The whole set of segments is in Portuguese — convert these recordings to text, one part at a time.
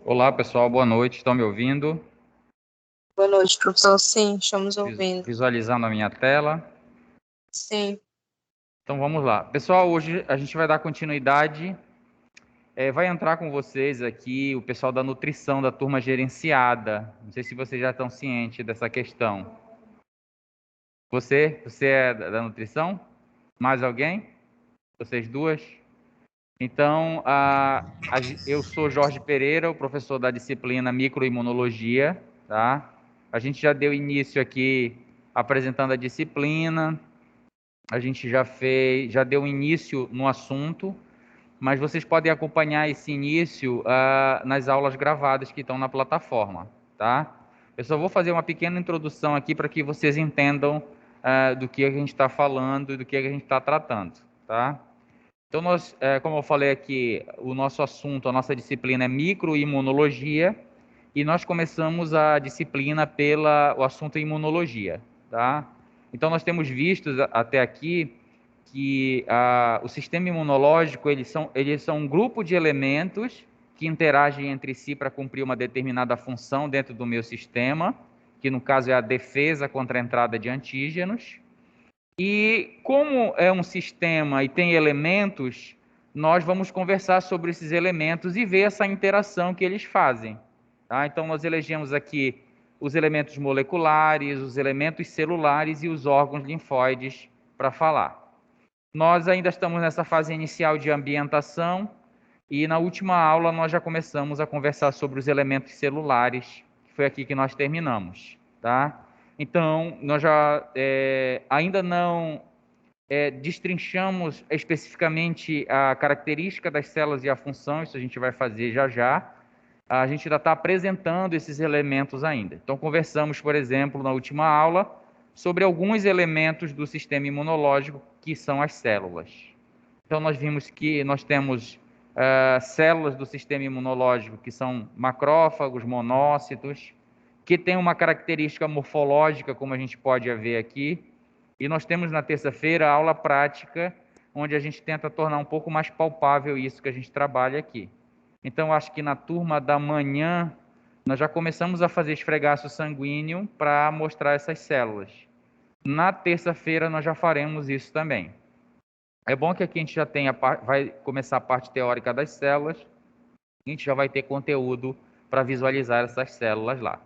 Olá, pessoal, boa noite. Estão me ouvindo? Boa noite, professor. Sim, estamos ouvindo. Visualizando a minha tela? Sim, Então vamos lá. Pessoal, hoje a gente vai dar continuidade. Vai entrar com vocês aqui o pessoal da nutrição da turma gerenciada. Não sei se vocês já estão cientes dessa questão. Você é da nutrição? Mais alguém? Vocês duas? Então, eu sou Jorge Pereira, o professor da disciplina Microimunologia, tá? A gente já deu início aqui apresentando a disciplina, a gente já deu início no assunto, mas vocês podem acompanhar esse início nas aulas gravadas que estão na plataforma, tá? Eu só vou fazer uma pequena introdução aqui para que vocês entendam do que a gente está falando e do que a gente está tratando, tá? Então, como eu falei aqui, o nosso assunto, a nossa disciplina é microimunologia, e nós começamos a disciplina o assunto imunologia, tá? Então, nós temos visto até aqui que o sistema imunológico, eles são um grupo de elementos que interagem entre si para cumprir uma determinada função dentro do meu sistema, que no caso é a defesa contra a entrada de antígenos. E como é um sistema e tem elementos, nós vamos conversar sobre esses elementos e ver essa interação que eles fazem. Tá? Então, nós elegemos aqui os elementos moleculares, os elementos celulares e os órgãos linfóides para falar. Nós ainda estamos nessa fase inicial de ambientação e na última aula nós já começamos a conversar sobre os elementos celulares, que foi aqui que nós terminamos. Tá? Então, nós já ainda não destrinchamos especificamente a característica das células e a função, isso a gente vai fazer já já. A gente ainda está apresentando esses elementos ainda. Então, conversamos, por exemplo, na última aula, sobre alguns elementos do sistema imunológico, que são as células. Então, nós vimos que nós temos células do sistema imunológico, que são macrófagos, monócitos, que têm uma característica morfológica, como a gente pode ver aqui, e nós temos na terça-feira a aula prática, onde a gente tenta tornar um pouco mais palpável isso que a gente trabalha aqui. Então, acho que na turma da manhã, nós já começamos a fazer esfregaço sanguíneo para mostrar essas células. Na terça-feira, nós já faremos isso também. É bom que aqui a gente já vai começar a parte teórica das células, a gente já vai ter conteúdo para visualizar essas células lá.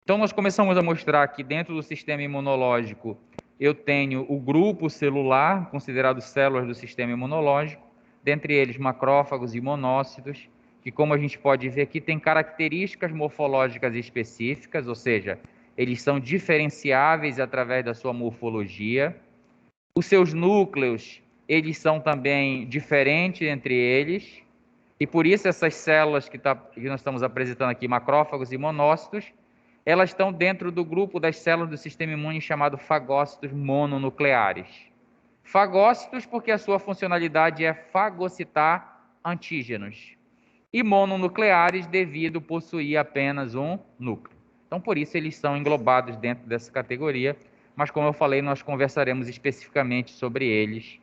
Então, nós começamos a mostrar que dentro do sistema imunológico, eu tenho o grupo celular, considerado células do sistema imunológico, dentre eles macrófagos e monócitos, que, como a gente pode ver aqui, tem características morfológicas específicas, ou seja, eles são diferenciáveis através da sua morfologia. Os seus núcleos, eles são também diferentes entre eles, e por isso essas células que nós estamos apresentando aqui, macrófagos e monócitos, elas estão dentro do grupo das células do sistema imune chamado fagócitos mononucleares. Fagócitos porque a sua funcionalidade é fagocitar antígenos. E mononucleares devido possuir apenas um núcleo. Então, por isso, eles são englobados dentro dessa categoria, mas como eu falei, nós conversaremos especificamente sobre eles.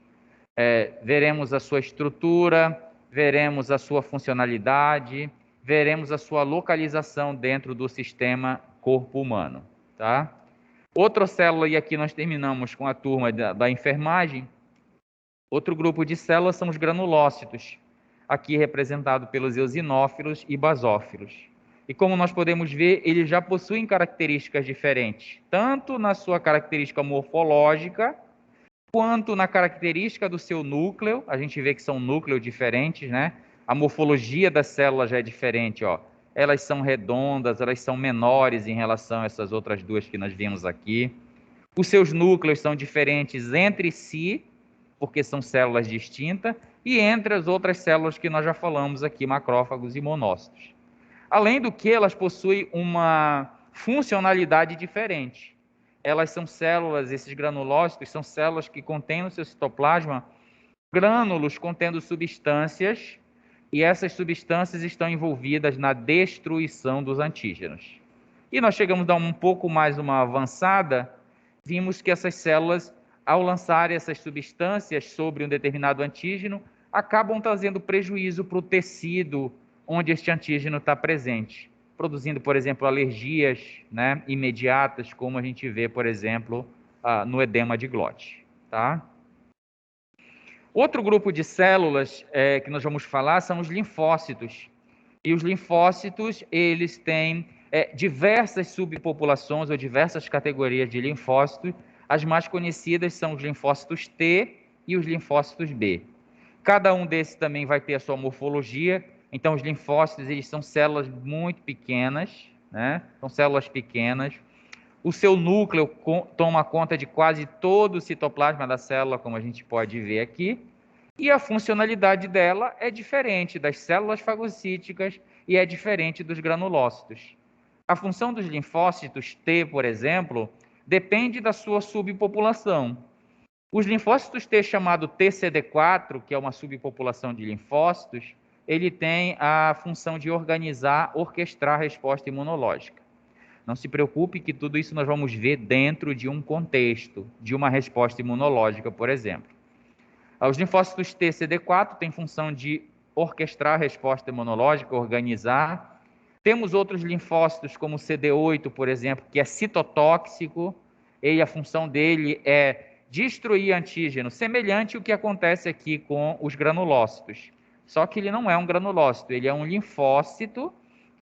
Veremos a sua estrutura, veremos a sua funcionalidade, veremos a sua localização dentro do sistema corpo humano, tá? Outra célula, e aqui nós terminamos com a turma da enfermagem, outro grupo de células são os granulócitos, aqui representado pelos eosinófilos e basófilos. E como nós podemos ver, eles já possuem características diferentes, tanto na sua característica morfológica, quanto na característica do seu núcleo. A gente vê que são núcleos diferentes, né? A morfologia das células já é diferente, ó. Elas são redondas, elas são menores em relação a essas outras duas que nós vimos aqui. Os seus núcleos são diferentes entre si, porque são células distintas, e entre as outras células que nós já falamos aqui, macrófagos e monócitos. Além do que, elas possuem uma funcionalidade diferente. Elas são células, esses granulócitos, são células que contêm no seu citoplasma grânulos contendo substâncias, e essas substâncias estão envolvidas na destruição dos antígenos. E nós chegamos a dar um pouco mais uma avançada, vimos que essas células, ao lançarem essas substâncias sobre um determinado antígeno, acabam trazendo prejuízo para o tecido onde este antígeno está presente, produzindo, por exemplo, alergias, né, imediatas, como a gente vê, por exemplo, no edema de glote. Tá? Outro grupo de células que nós vamos falar são os linfócitos. E os linfócitos, eles têm diversas subpopulações ou diversas categorias de linfócitos. As mais conhecidas são os linfócitos T e os linfócitos B. Cada um desses também vai ter a sua morfologia. Então, os linfócitos, eles são células muito pequenas, né? São células pequenas. O seu núcleo toma conta de quase todo o citoplasma da célula, como a gente pode ver aqui. E a funcionalidade dela é diferente das células fagocíticas e é diferente dos granulócitos. A função dos linfócitos T, por exemplo, depende da sua subpopulação. Os linfócitos T chamado TCD4, que é uma subpopulação de linfócitos, ele tem a função de orquestrar a resposta imunológica. Não se preocupe que tudo isso nós vamos ver dentro de um contexto, de uma resposta imunológica, por exemplo. Os linfócitos T, CD4 têm função de orquestrar a resposta imunológica, organizar. Temos outros linfócitos, como o CD8, por exemplo, que é citotóxico, e a função dele é destruir antígeno, semelhante ao que acontece aqui com os granulócitos. Só que ele não é um granulócito, ele é um linfócito,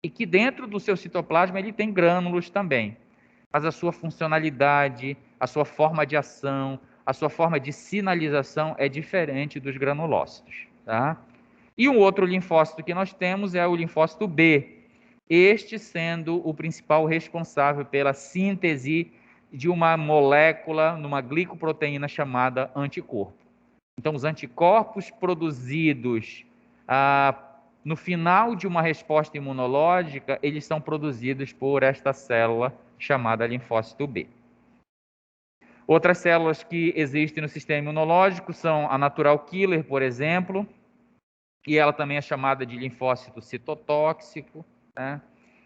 e que dentro do seu citoplasma ele tem grânulos também. Mas a sua funcionalidade, a sua forma de ação, a sua forma de sinalização é diferente dos granulócitos. Tá? E um outro linfócito que nós temos é o linfócito B, este sendo o principal responsável pela síntese de uma molécula, numa glicoproteína chamada anticorpo. Então, os anticorpos produzidos no final de uma resposta imunológica, eles são produzidos por esta célula chamada linfócito B. Outras células que existem no sistema imunológico são a natural killer, por exemplo, e ela também é chamada de linfócito citotóxico, né?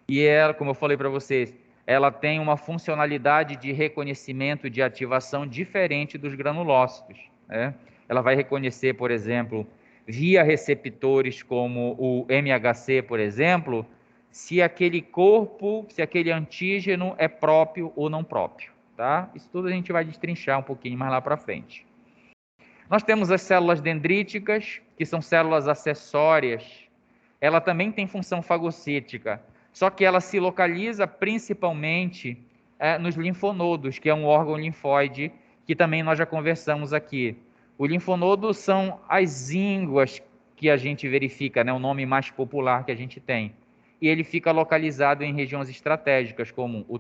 E ela, como eu falei para vocês, ela tem uma funcionalidade de reconhecimento de ativação diferente dos granulócitos, né? Ela vai reconhecer, por exemplo, via receptores como o MHC, por exemplo, se aquele corpo, se aquele antígeno é próprio ou não próprio. Tá? Isso tudo a gente vai destrinchar um pouquinho mais lá para frente. Nós temos as células dendríticas, que são células acessórias. Ela também tem função fagocítica, só que ela se localiza principalmente nos linfonodos, que é um órgão linfóide, que também nós já conversamos aqui. O linfonodo são as ínguas que a gente verifica, né, o nome mais popular que a gente tem. E ele fica localizado em regiões estratégicas, como o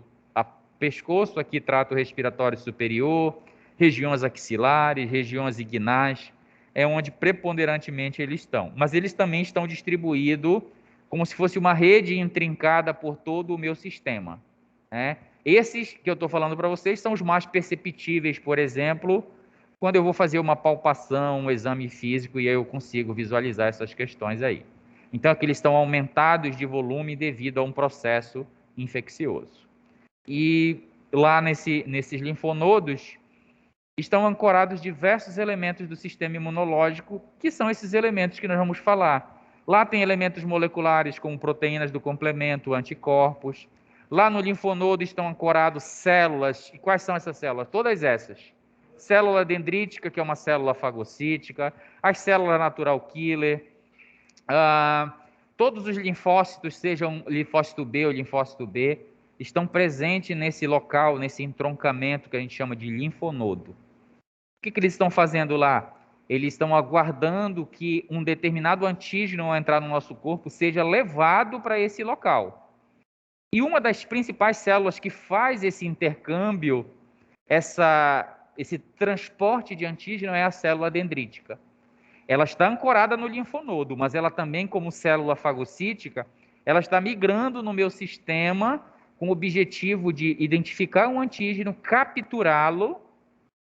pescoço, aqui trato respiratório superior, regiões axilares, regiões inguinais, é onde preponderantemente eles estão. Mas eles também estão distribuídos como se fosse uma rede intrincada por todo o meu sistema. Né? Esses que eu estou falando para vocês são os mais perceptíveis, por exemplo, quando eu vou fazer uma palpação, um exame físico, e aí eu consigo visualizar essas questões aí. Então, aqui eles estão aumentados de volume devido a um processo infeccioso. E lá nesses linfonodos estão ancorados diversos elementos do sistema imunológico, que são esses elementos que nós vamos falar. Lá tem elementos moleculares como proteínas do complemento, anticorpos. Lá no linfonodo estão ancorados células. E quais são essas células? Todas essas. Célula dendrítica, que é uma célula fagocítica, as células natural killer, todos os linfócitos, sejam linfócito B ou linfócito B, estão presentes nesse local, nesse entroncamento que a gente chama de linfonodo. O que eles estão fazendo lá? Eles estão aguardando que um determinado antígeno, ao entrar no nosso corpo, seja levado para esse local. E uma das principais células que faz esse intercâmbio, esse transporte de antígeno, é a célula dendrítica. Ela está ancorada no linfonodo, mas ela também, como célula fagocítica, ela está migrando no meu sistema com o objetivo de identificar um antígeno, capturá-lo,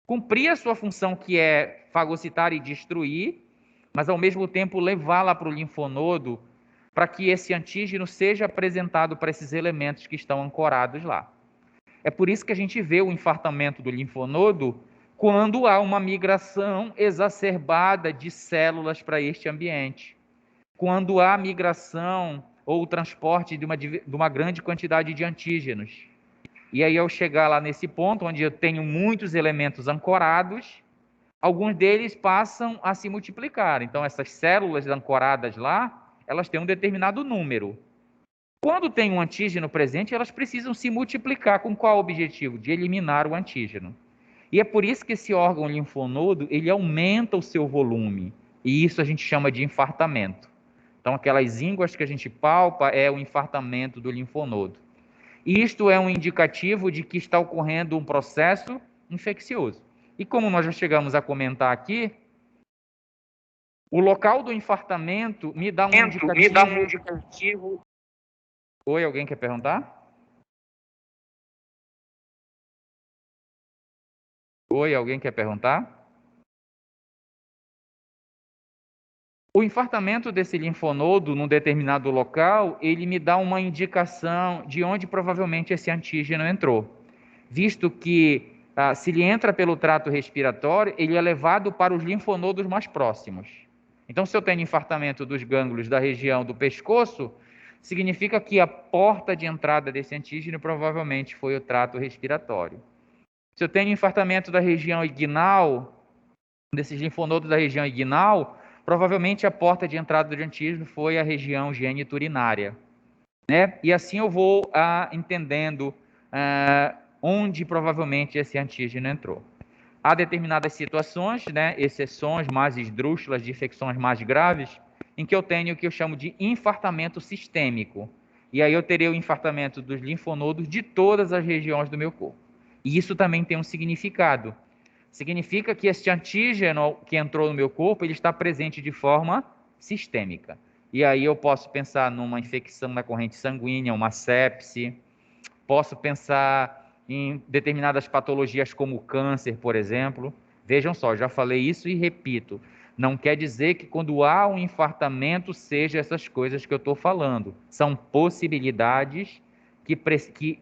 cumprir a sua função, que é fagocitar e destruir, mas ao mesmo tempo levá-la para o linfonodo para que esse antígeno seja apresentado para esses elementos que estão ancorados lá. É por isso que a gente vê o infartamento do linfonodo quando há uma migração exacerbada de células para este ambiente. quando há migração ou o transporte de uma grande quantidade de antígenos. E aí, ao chegar lá nesse ponto, onde eu tenho muitos elementos ancorados, alguns deles passam a se multiplicar. Então, essas células ancoradas lá, elas têm um determinado número. Quando tem um antígeno presente, elas precisam se multiplicar. Com qual objetivo? De eliminar o antígeno. E é por isso que esse órgão linfonodo, ele aumenta o seu volume. E isso a gente chama de infartamento. Então, aquelas ínguas que a gente palpa é o infartamento do linfonodo. Isto é um indicativo de que está ocorrendo um processo infeccioso. E como nós já chegamos a comentar aqui, o local do infartamento me dá um indicativo. Oi, alguém quer perguntar? Oi, alguém quer perguntar? O infartamento desse linfonodo num determinado local, ele me dá uma indicação de onde provavelmente esse antígeno entrou. Visto que se ele entra pelo trato respiratório, ele é levado para os linfonodos mais próximos. Então, se eu tenho infartamento dos gânglios da região do pescoço, significa que a porta de entrada desse antígeno provavelmente foi o trato respiratório. Se eu tenho infartamento da região inguinal, desses linfonodos da região inguinal, provavelmente a porta de entrada do antígeno foi a região geniturinária, né? E assim eu vou entendendo onde provavelmente esse antígeno entrou. Há determinadas situações, né, exceções mais esdrúxulas de infecções mais graves, em que eu tenho o que eu chamo de infartamento sistêmico. E aí eu terei o infartamento dos linfonodos de todas as regiões do meu corpo. E isso também tem um significado. Significa que esse antígeno que entrou no meu corpo, ele está presente de forma sistêmica. E aí eu posso pensar numa infecção na corrente sanguínea, uma sepse, posso pensar em determinadas patologias como o câncer, por exemplo. Vejam só, já falei isso e repito. Não quer dizer que quando há um infartamento seja essas coisas que eu estou falando. São possibilidades que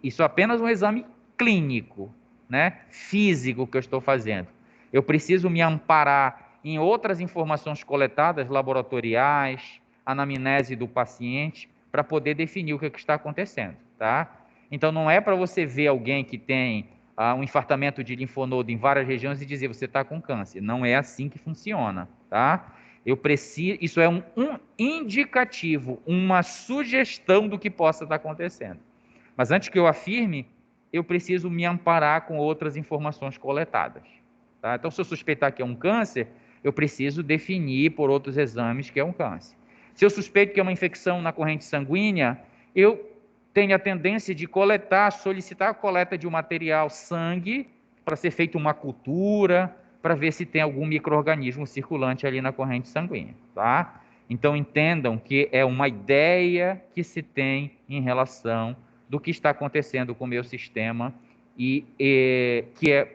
isso é apenas um exame clínico, né? Físico que eu estou fazendo. Eu preciso me amparar em outras informações coletadas, laboratoriais, anamnese do paciente, para poder definir o que está acontecendo, tá? Então, não é para você ver alguém que tem um infartamento de linfonodo em várias regiões e dizer você está com câncer. Não é assim que funciona, tá? Isso é um indicativo, uma sugestão do que possa estar acontecendo. Mas antes que eu afirme, eu preciso me amparar com outras informações coletadas, tá? Então, se eu suspeitar que é um câncer, eu preciso definir por outros exames que é um câncer. Se eu suspeito que é uma infecção na corrente sanguínea, eu tenho a tendência de solicitar a coleta de um material sangue para ser feita uma cultura, para ver se tem algum micro-organismo circulante ali na corrente sanguínea, tá? Então entendam que é uma ideia que se tem em relação do que está acontecendo com o meu sistema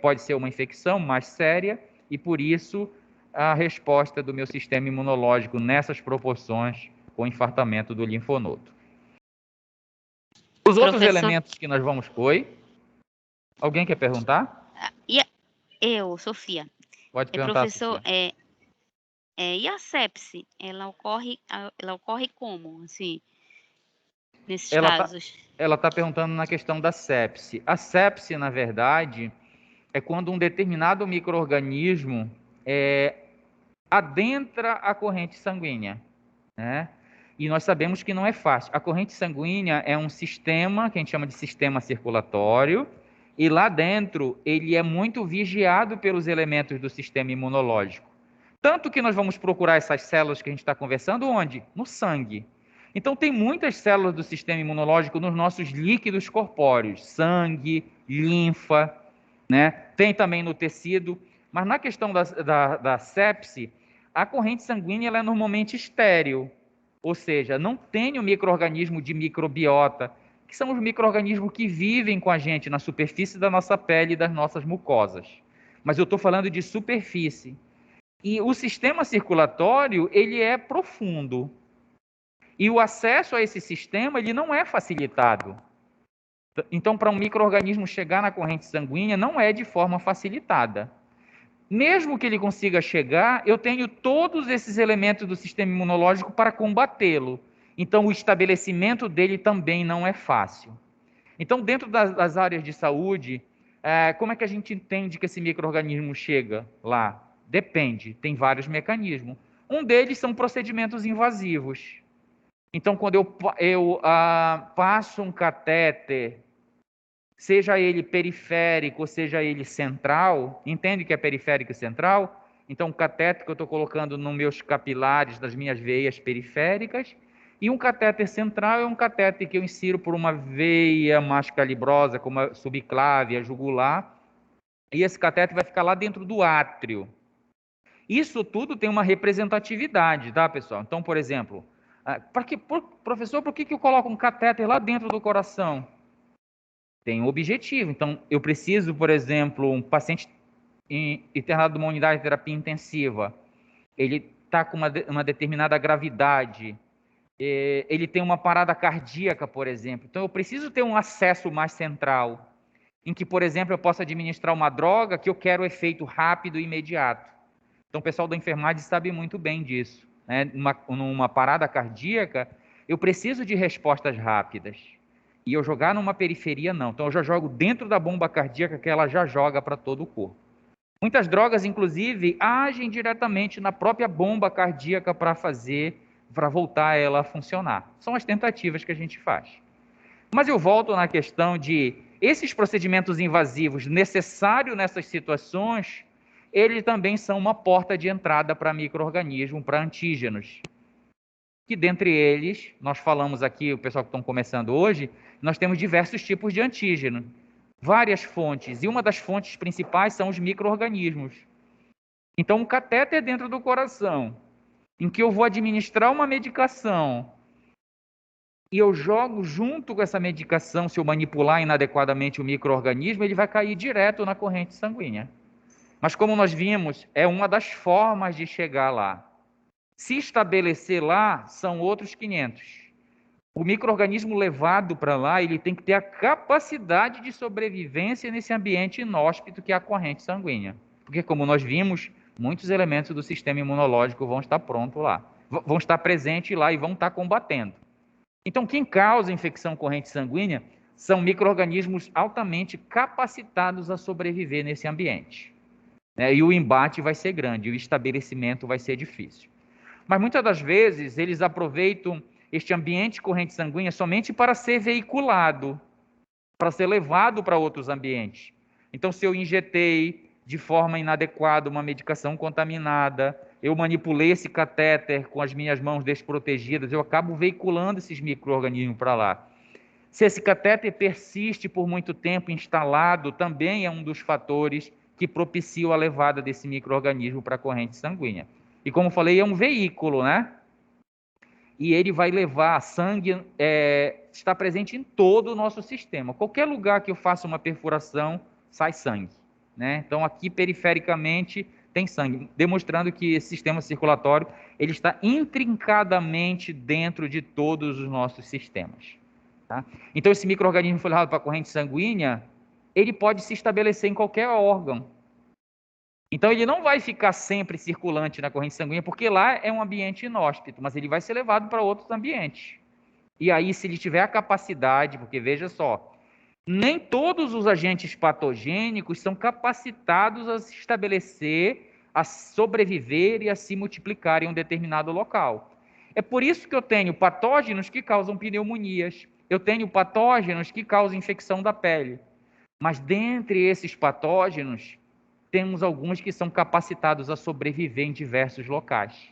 pode ser uma infecção mais séria e por isso a resposta do meu sistema imunológico nessas proporções com o infartamento do linfonodo. Os outros elementos que nós vamos... Oi? Alguém quer perguntar? Eu, Sofia. Pode perguntar, professor, Sofia. E a sepse? Ela ocorre como, assim, nesses casos? Ela está perguntando na questão da sepse. A sepse, na verdade, é quando um determinado micro-organismo adentra a corrente sanguínea, né? E nós sabemos que não é fácil. A corrente sanguínea é um sistema que a gente chama de sistema circulatório, e lá dentro ele é muito vigiado pelos elementos do sistema imunológico. Tanto que nós vamos procurar essas células que a gente está conversando onde? No sangue. Então tem muitas células do sistema imunológico nos nossos líquidos corpóreos, sangue, linfa, né? Tem também no tecido, mas na questão da sepse, a corrente sanguínea ela é normalmente estéril. Ou seja, não tem o micro-organismo de microbiota, que são os micro-organismos que vivem com a gente na superfície da nossa pele e das nossas mucosas. Mas eu estou falando de superfície. E o sistema circulatório, ele é profundo. E o acesso a esse sistema, ele não é facilitado. Então, para um micro-organismo chegar na corrente sanguínea, não é de forma facilitada. Mesmo que ele consiga chegar, eu tenho todos esses elementos do sistema imunológico para combatê-lo. Então, o estabelecimento dele também não é fácil. Então, dentro das áreas de saúde, como é que a gente entende que esse micro-organismo chega lá? Depende, tem vários mecanismos. Um deles são procedimentos invasivos. Então, quando eu passo um catéter, seja ele periférico, seja ele central, entende que é periférico e central? Então, o catéter que eu estou colocando nos meus capilares, das minhas veias periféricas, e um catéter central é um catéter que eu insiro por uma veia mais calibrosa, como a subclávia, jugular, e esse catéter vai ficar lá dentro do átrio. Isso tudo tem uma representatividade, tá, pessoal? Então, por exemplo, professor, por que eu coloco um catéter lá dentro do coração? Tem um objetivo. Então, eu preciso, por exemplo, um paciente internado numa unidade de terapia intensiva, ele está com uma determinada gravidade, ele tem uma parada cardíaca, por exemplo. Então, eu preciso ter um acesso mais central, em que, por exemplo, eu possa administrar uma droga que eu quero efeito rápido e imediato. Então, o pessoal da enfermagem sabe muito bem disso, né? Numa parada cardíaca, eu preciso de respostas rápidas. E eu jogar numa periferia, não. Então, eu já jogo dentro da bomba cardíaca, que ela já joga para todo o corpo. Muitas drogas, inclusive, agem diretamente na própria bomba cardíaca para voltar ela a funcionar. São as tentativas que a gente faz. Mas eu volto na questão de esses procedimentos invasivos necessários nessas situações, eles também são uma porta de entrada para micro-organismos, para antígenos. Que dentre eles, nós falamos aqui, o pessoal que estão começando hoje, nós temos diversos tipos de antígeno, várias fontes, e uma das fontes principais são os micro-organismos. Então, um catéter dentro do coração, em que eu vou administrar uma medicação, e eu jogo junto com essa medicação, se eu manipular inadequadamente o micro-organismo, ele vai cair direto na corrente sanguínea. Mas como nós vimos, é uma das formas de chegar lá. Se estabelecer lá, são outros 500. O micro-organismo levado para lá, ele tem que ter a capacidade de sobrevivência nesse ambiente inóspito que é a corrente sanguínea. Porque, como nós vimos, muitos elementos do sistema imunológico vão estar prontos lá. Vão estar presentes lá e vão estar combatendo. Então, quem causa infecção corrente sanguínea são micro-organismos altamente capacitados a sobreviver nesse ambiente. E o embate vai ser grande, o estabelecimento vai ser difícil. Mas muitas das vezes eles aproveitam este ambiente corrente sanguínea somente para ser veiculado, para ser levado para outros ambientes. Então, se eu injetei de forma inadequada uma medicação contaminada, eu manipulei esse catéter com as minhas mãos desprotegidas, eu acabo veiculando esses micro-organismos para lá. Se esse catéter persiste por muito tempo instalado, também é um dos fatores que propiciam a levada desse micro-organismo para a corrente sanguínea. E como falei, é um veículo, né? E ele vai levar sangue, está presente em todo o nosso sistema. Qualquer lugar que eu faça uma perfuração, sai sangue, né? Então, aqui perifericamente tem sangue, demonstrando que esse sistema circulatório ele está intrincadamente dentro de todos os nossos sistemas. Tá? Então, esse micro-organismo foi levado para a corrente sanguínea, ele pode se estabelecer em qualquer órgão. Então, ele não vai ficar sempre circulante na corrente sanguínea, porque lá é um ambiente inóspito, mas ele vai ser levado para outros ambientes. E aí, se ele tiver a capacidade, porque veja só, nem todos os agentes patogênicos são capacitados a se estabelecer, a sobreviver e a se multiplicar em um determinado local. É por isso que eu tenho patógenos que causam pneumonias, eu tenho patógenos que causam infecção da pele. Mas dentre esses patógenos, temos alguns que são capacitados a sobreviver em diversos locais.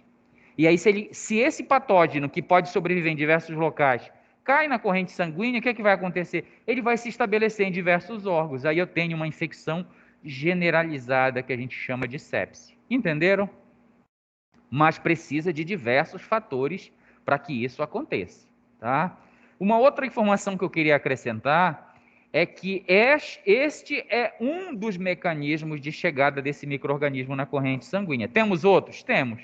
E aí, se esse patógeno que pode sobreviver em diversos locais cai na corrente sanguínea, o que vai acontecer? Ele vai se estabelecer em diversos órgãos. Aí eu tenho uma infecção generalizada que a gente chama de sepse. Entenderam? Mas precisa de diversos fatores para que isso aconteça. Tá? Uma outra informação que eu queria acrescentar é que este é um dos mecanismos de chegada desse micro-organismo na corrente sanguínea. Temos outros? Temos.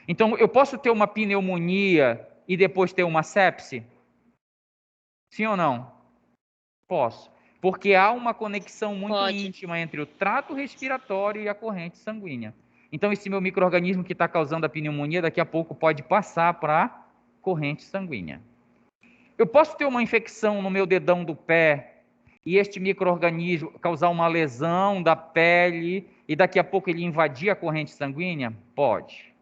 Então, eu posso ter uma pneumonia e depois ter uma sepse? Sim ou não? Posso. porque há uma conexão muito Pode. íntima entre o trato respiratório e a corrente sanguínea. Então, esse meu micro-organismo que está causando a pneumonia, daqui a pouco pode passar para a corrente sanguínea. Eu posso ter uma infecção no meu dedão do pé e este micro-organismo causar uma lesão da pele e daqui a pouco ele invadir a corrente sanguínea? Pode.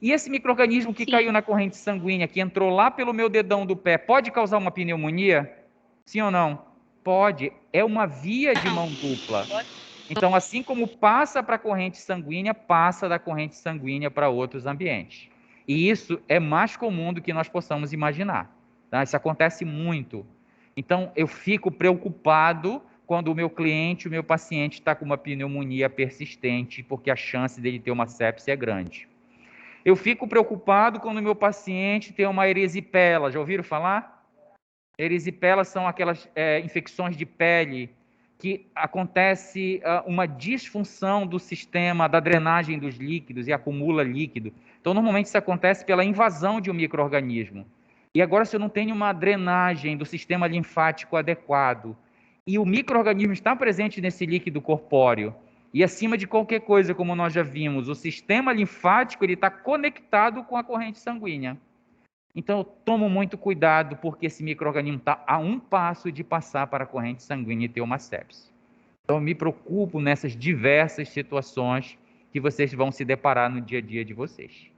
E esse micro-organismo que Sim. caiu na corrente sanguínea, que entrou lá pelo meu dedão do pé, pode causar uma pneumonia? Sim ou não? Pode. É uma via de mão dupla. Então, assim como passa para a corrente sanguínea, passa da corrente sanguínea para outros ambientes. E isso é mais comum do que nós possamos imaginar. Tá? Isso acontece muito. Então, eu fico preocupado quando o meu cliente, o meu paciente está com uma pneumonia persistente, porque a chance dele ter uma sepse é grande. Eu fico preocupado quando o meu paciente tem uma erisipela. Já ouviram falar? Erisipelas são aquelas infecções de pele que acontece uma disfunção do sistema da drenagem dos líquidos e acumula líquido. Então, normalmente isso acontece pela invasão de um micro-organismo. E agora, se eu não tenho uma drenagem do sistema linfático adequado e o micro-organismo está presente nesse líquido corpóreo, e acima de qualquer coisa, como nós já vimos, o sistema linfático ele está conectado com a corrente sanguínea. Então, eu tomo muito cuidado porque esse micro-organismo está a um passo de passar para a corrente sanguínea e ter uma sepse. Então, eu me preocupo nessas diversas situações que vocês vão se deparar no dia a dia de vocês.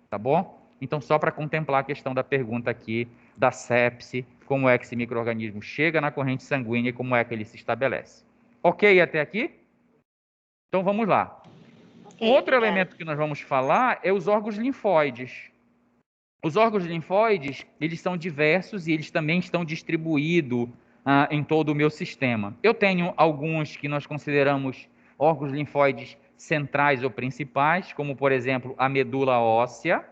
Tá bom? Então, só para contemplar a questão da pergunta aqui da sepse, como é que esse micro-organismo chega na corrente sanguínea e como é que ele se estabelece. Ok até aqui? Então, vamos lá. Ok, Outro obrigada. elemento que nós vamos falar é os órgãos linfóides. Os órgãos linfóides, eles são diversos e eles também estão distribuídos em todo o meu sistema. Eu tenho alguns que nós consideramos órgãos linfóides centrais ou principais, como, por exemplo, a medula óssea.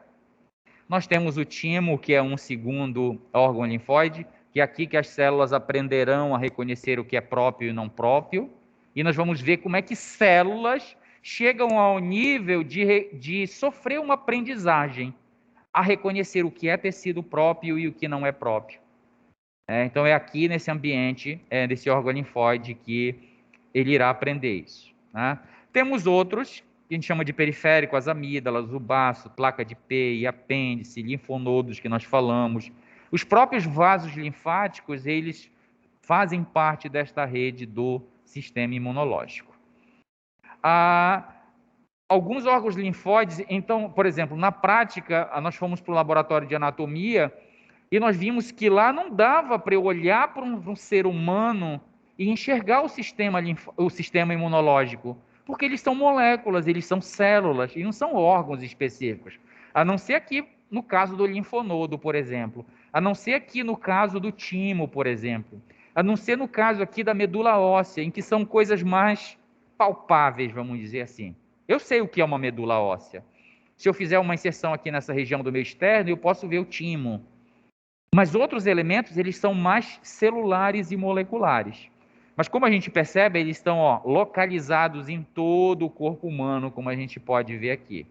Nós temos o timo, que é um segundo órgão linfóide, que é aqui que as células aprenderão a reconhecer o que é próprio e não próprio. E nós vamos ver como é que células chegam ao nível de sofrer uma aprendizagem a reconhecer o que é tecido próprio e o que não é próprio. Então, é aqui nesse ambiente, desse órgão linfóide, que ele irá aprender isso. Né? Temos outros, que a gente chama de periférico, as amígdalas, o baço, placa de Pey, apêndice, linfonodos, que nós falamos. Os próprios vasos linfáticos, eles fazem parte desta rede do sistema imunológico. Alguns órgãos linfóides, então, por exemplo, na prática, nós fomos para o laboratório de anatomia e nós vimos que lá não dava para eu olhar para um ser humano e enxergar o sistema imunológico, porque eles são moléculas, eles são células e não são órgãos específicos. A não ser aqui no caso do linfonodo, por exemplo, a não ser aqui no caso do timo, por exemplo, a não ser no caso aqui da medula óssea, em que são coisas mais palpáveis, vamos dizer assim. Eu sei o que é uma medula óssea. Se eu fizer uma inserção aqui nessa região do meu externo, eu posso ver o timo. Mas outros elementos, eles são mais celulares e moleculares. Mas como a gente percebe, eles estão localizados em todo o corpo humano, como a gente pode ver aqui.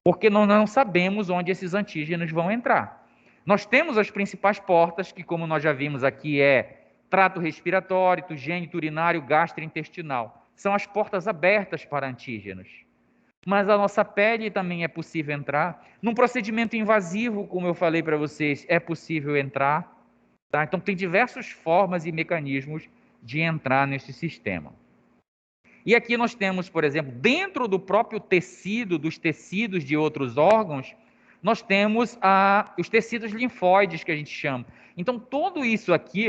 Porque nós não sabemos onde esses antígenos vão entrar. Nós temos as principais portas, que como nós já vimos aqui, é trato respiratório, gênito urinário, gastrointestinal. São as portas abertas para antígenos. Mas a nossa pele também é possível entrar. Num procedimento invasivo, como eu falei para vocês, é possível entrar. Tá? Então, tem diversas formas e mecanismos de entrar nesse sistema. E aqui nós temos, por exemplo, dentro do próprio tecido, dos tecidos de outros órgãos, nós temos os tecidos linfóides, que a gente chama. Então, tudo isso aqui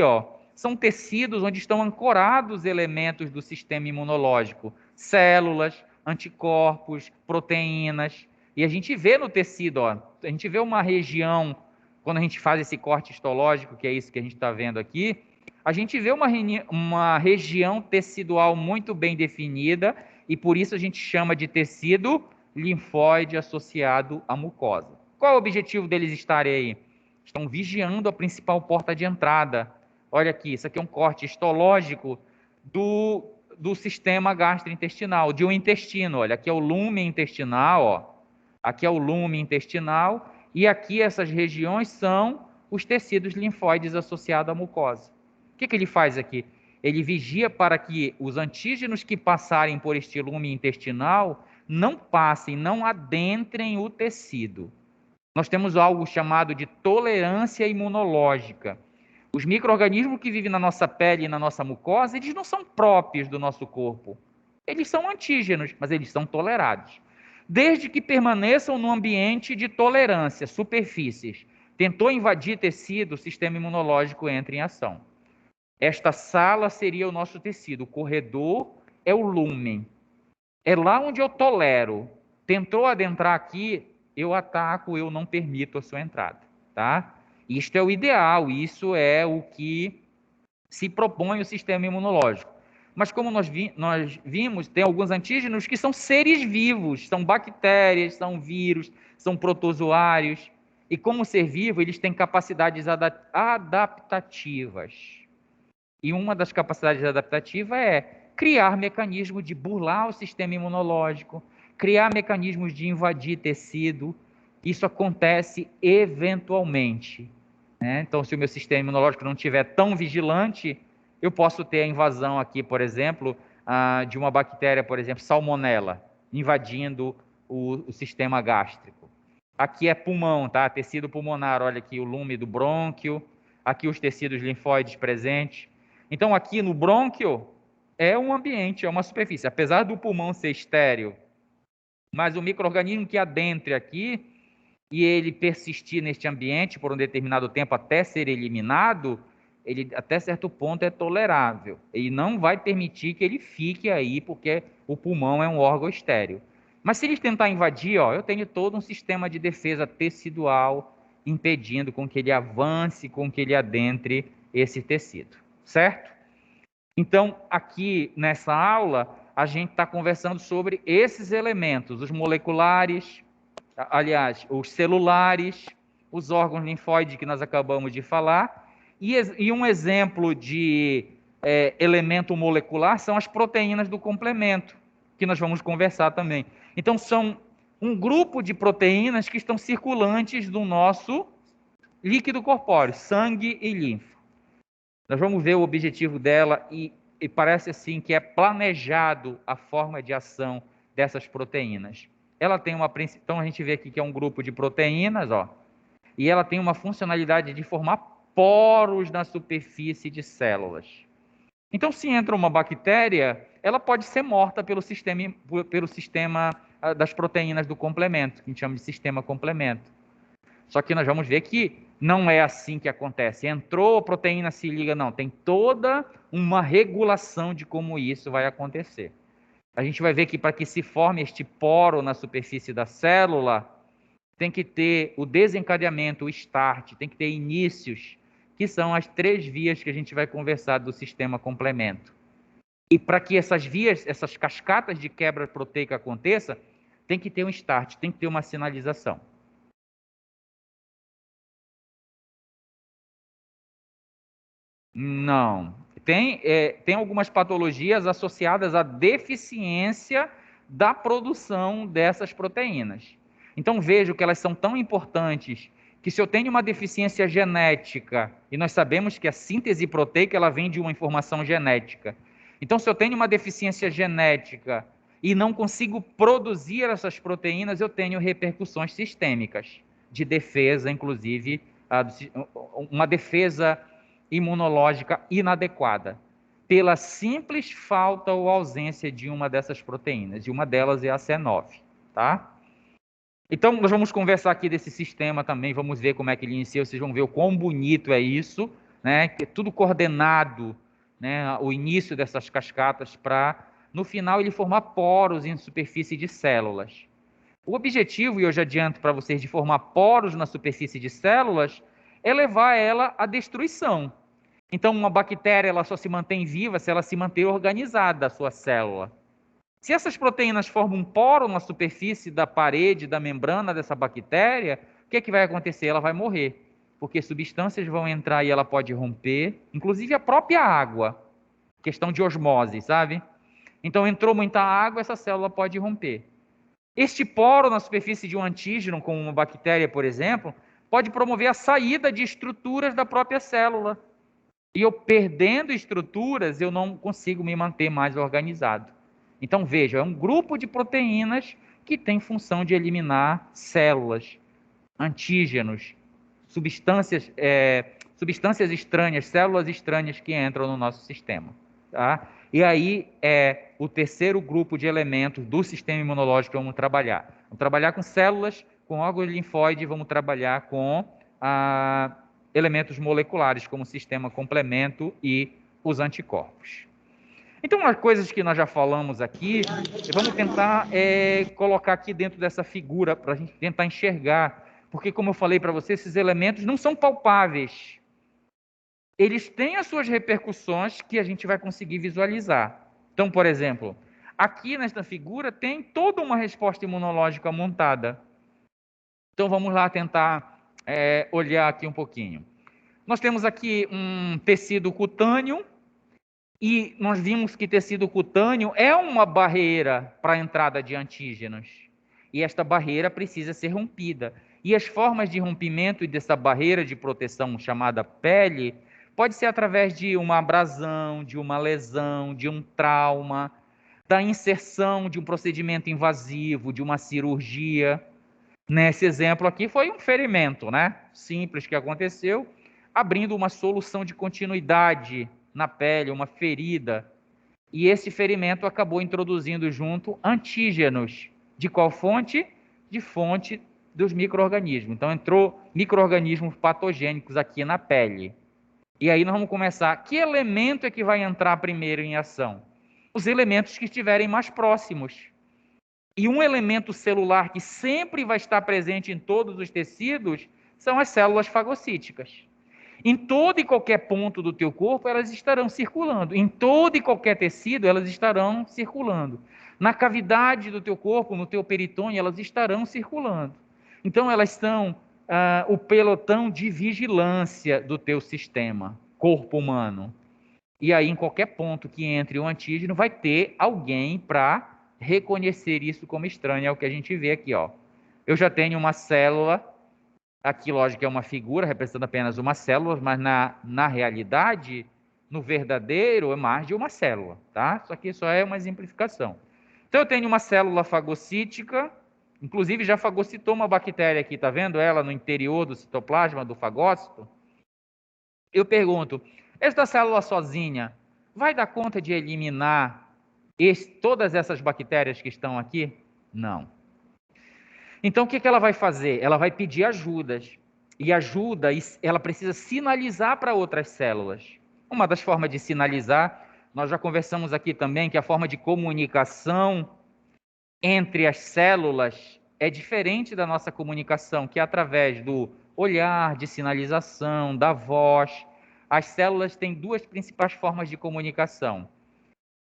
são tecidos onde estão ancorados elementos do sistema imunológico, células, anticorpos, proteínas. E a gente vê no tecido, a gente vê uma região, quando a gente faz esse corte histológico, que é isso que a gente está vendo aqui, a gente vê uma região tecidual muito bem definida e por isso a gente chama de tecido linfóide associado à mucosa. Qual é o objetivo deles estarem aí? Estão vigiando a principal porta de entrada. Olha aqui, isso aqui é um corte histológico do sistema gastrointestinal, de um intestino. Olha, aqui é o lume intestinal, aqui é o lume intestinal e aqui essas regiões são os tecidos linfóides associados à mucosa. O que ele faz aqui? Ele vigia para que os antígenos que passarem por este lume intestinal não passem, não adentrem o tecido. Nós temos algo chamado de tolerância imunológica. Os micro-organismos que vivem na nossa pele e na nossa mucosa, eles não são próprios do nosso corpo. Eles são antígenos, mas eles são tolerados. Desde que permaneçam no ambiente de tolerância, superfícies. Tentou invadir tecido, o sistema imunológico entra em ação. Esta sala seria o nosso tecido. O corredor é o lúmen. É lá onde eu tolero. Tentou adentrar aqui, eu ataco, eu não permito a sua entrada, tá? Isto é o ideal, isso é o que se propõe o sistema imunológico. Mas como nós vimos, tem alguns antígenos que são seres vivos, são bactérias, são vírus, são protozoários. E como ser vivo, eles têm capacidades adaptativas. E uma das capacidades adaptativas é criar mecanismos de burlar o sistema imunológico, criar mecanismos de invadir tecido. Isso acontece eventualmente, né? Então, se o meu sistema imunológico não estiver tão vigilante, eu posso ter a invasão aqui, por exemplo, de uma bactéria, por exemplo, salmonela, invadindo o sistema gástrico. Aqui é pulmão, tá? Tecido pulmonar, olha aqui o lume do brônquio, aqui os tecidos linfóides presentes. Então, aqui no brônquio é um ambiente, é uma superfície. Apesar do pulmão ser estéril, mas o micro-organismo que adentre aqui e ele persistir neste ambiente por um determinado tempo até ser eliminado, ele até certo ponto é tolerável. Ele não vai permitir que ele fique aí, porque o pulmão é um órgão estéril. Mas se ele tentar invadir, ó, eu tenho todo um sistema de defesa tecidual impedindo com que ele avance, com que ele adentre esse tecido, certo? Então, aqui nessa aula, a gente está conversando sobre esses elementos, os moleculares, aliás, os celulares, os órgãos linfóides que nós acabamos de falar, e um exemplo de elemento molecular são as proteínas do complemento, que nós vamos conversar também. Então, são um grupo de proteínas que estão circulantes do nosso líquido corpóreo, sangue e linfa. Nós vamos ver o objetivo dela e parece assim que é planejado a forma de ação dessas proteínas. Ela tem uma, então a gente vê aqui que é um grupo de proteínas, ó, e ela tem uma funcionalidade de formar poros na superfície de células. Então, se entra uma bactéria, ela pode ser morta pelo sistema das proteínas do complemento, que a gente chama de sistema complemento. Só que nós vamos ver que não é assim que acontece. Entrou, a proteína se liga, não. Tem toda uma regulação de como isso vai acontecer. A gente vai ver que para que se forme este poro na superfície da célula, tem que ter o desencadeamento, o start, tem que ter inícios, que são as 3 vias que a gente vai conversar do sistema complemento. E para que essas vias, essas cascatas de quebra proteica aconteça, tem que ter um start, tem que ter uma sinalização. Não. Tem algumas patologias associadas à deficiência da produção dessas proteínas. Então, vejo que elas são tão importantes que se eu tenho uma deficiência genética, e nós sabemos que a síntese proteica ela vem de uma informação genética. Então, se eu tenho uma deficiência genética e não consigo produzir essas proteínas, eu tenho repercussões sistêmicas de defesa, inclusive uma defesa imunológica inadequada, pela simples falta ou ausência de uma dessas proteínas, e uma delas é a C9, tá? Então, nós vamos conversar aqui desse sistema também, vamos ver como é que ele inicia, vocês vão ver o quão bonito é isso, né? Que é tudo coordenado, né? O início dessas cascatas para, no final, ele formar poros em superfície de células. O objetivo, e eu já adianto para vocês, de formar poros na superfície de células, é levar ela à destruição. Então, uma bactéria ela só se mantém viva se ela se manter organizada, a sua célula. Se essas proteínas formam um poro na superfície da parede, da membrana dessa bactéria, o que vai acontecer? Ela vai morrer, porque substâncias vão entrar e ela pode romper, inclusive a própria água, questão de osmose, sabe? Então, entrou muita água, essa célula pode romper. Este poro na superfície de um antígeno, como uma bactéria, por exemplo, pode promover a saída de estruturas da própria célula. E eu perdendo estruturas, eu não consigo me manter mais organizado. Então, veja, é um grupo de proteínas que tem função de eliminar células, antígenos, substâncias estranhas, células estranhas que entram no nosso sistema. Tá? E aí é o terceiro grupo de elementos do sistema imunológico que vamos trabalhar. Vamos trabalhar com células, com órgãos linfóides, vamos trabalhar com elementos moleculares, como o sistema complemento e os anticorpos. Então, as coisas que nós já falamos aqui, vamos tentar colocar aqui dentro dessa figura, para a gente tentar enxergar. Porque, como eu falei para você, esses elementos não são palpáveis. Eles têm as suas repercussões que a gente vai conseguir visualizar. Então, por exemplo, aqui nesta figura tem toda uma resposta imunológica montada. Então, vamos lá tentar olhar aqui um pouquinho. Nós temos aqui um tecido cutâneo, e nós vimos que tecido cutâneo é uma barreira para a entrada de antígenos. E esta barreira precisa ser rompida. E as formas de rompimento dessa barreira de proteção chamada pele pode ser através de uma abrasão, de uma lesão, de um trauma, da inserção de um procedimento invasivo, de uma cirurgia. Nesse exemplo aqui foi um ferimento, né? Simples que aconteceu, abrindo uma solução de continuidade na pele, uma ferida. E esse ferimento acabou introduzindo junto antígenos. De qual fonte? De fonte dos micro-organismos. Então entrou micro-organismos patogênicos aqui na pele. E aí nós vamos começar. Que elemento é que vai entrar primeiro em ação? Os elementos que estiverem mais próximos. E um elemento celular que sempre vai estar presente em todos os tecidos são as células fagocíticas. Em todo e qualquer ponto do teu corpo, elas estarão circulando. Em todo e qualquer tecido, elas estarão circulando. Na cavidade do teu corpo, no teu peritônio, elas estarão circulando. Então, elas são o pelotão de vigilância do teu sistema, corpo humano. E aí, em qualquer ponto que entre um antígeno, vai ter alguém para reconhecer isso como estranho. É o que a gente vê aqui, ó. Eu já tenho uma célula, aqui, lógico, é uma figura representando apenas uma célula, mas na realidade, no verdadeiro, é mais de uma célula, tá? Isso aqui só é uma exemplificação. Então, eu tenho uma célula fagocítica, inclusive já fagocitou uma bactéria aqui, tá vendo ela no interior do citoplasma do fagócito? Eu pergunto, esta célula sozinha vai dar conta de eliminar todas essas bactérias que estão aqui? Não. Então, o que ela vai fazer? Ela vai pedir ajudas. E ajuda, ela precisa sinalizar para outras células. Uma das formas de sinalizar, nós já conversamos aqui também, que a forma de comunicação entre as células é diferente da nossa comunicação, que é através do olhar, de sinalização, da voz. As células têm duas principais formas de comunicação.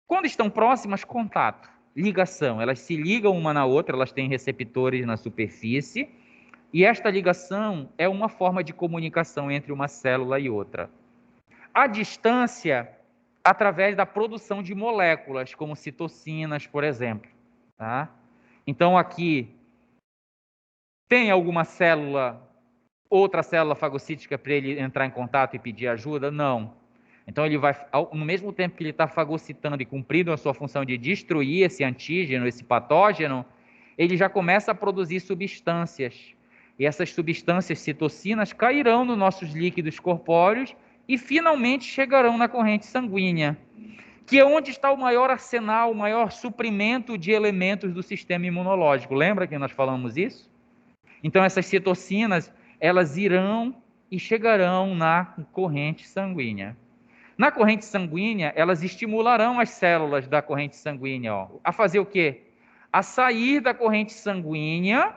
Quando estão próximas, contato, ligação. Elas se ligam uma na outra, elas têm receptores na superfície, e esta ligação é uma forma de comunicação entre uma célula e outra. A distância, através da produção de moléculas, como citocinas, por exemplo. Tá? Então, aqui, tem alguma célula, outra célula fagocítica para ele entrar em contato e pedir ajuda? Não. Então, ele vai, no mesmo tempo que ele está fagocitando e cumprindo a sua função de destruir esse antígeno, esse patógeno, ele já começa a produzir substâncias. E essas substâncias citocinas cairão nos nossos líquidos corpóreos e finalmente chegarão na corrente sanguínea, que é onde está o maior arsenal, o maior suprimento de elementos do sistema imunológico. Lembra que nós falamos isso? Então, essas citocinas, elas irão e chegarão na corrente sanguínea. Na corrente sanguínea, elas estimularão as células da corrente sanguínea a fazer o quê? A sair da corrente sanguínea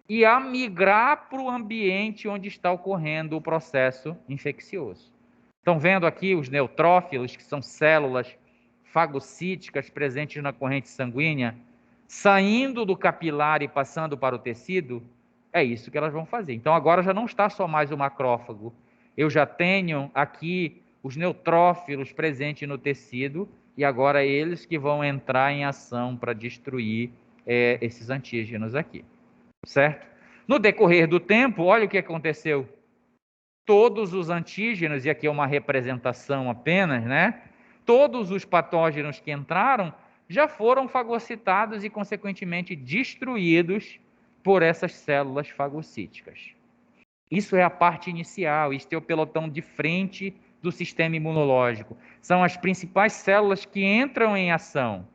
e a migrar para o ambiente onde está ocorrendo o processo infeccioso. Estão vendo aqui os neutrófilos, que são células fagocíticas presentes na corrente sanguínea, saindo do capilar e passando para o tecido? É isso que elas vão fazer. Então, agora já não está só mais o macrófago. Eu já tenho aqui os neutrófilos presentes no tecido, e agora eles que vão entrar em ação para destruir esses antígenos aqui. Certo? No decorrer do tempo, olha o que aconteceu. todos os antígenos, e aqui é uma representação apenas, né? Todos os patógenos que entraram já foram fagocitados e, consequentemente, destruídos por essas células fagocíticas. Isso é a parte inicial, isto é o pelotão de frente do sistema imunológico. São as principais células que entram em ação.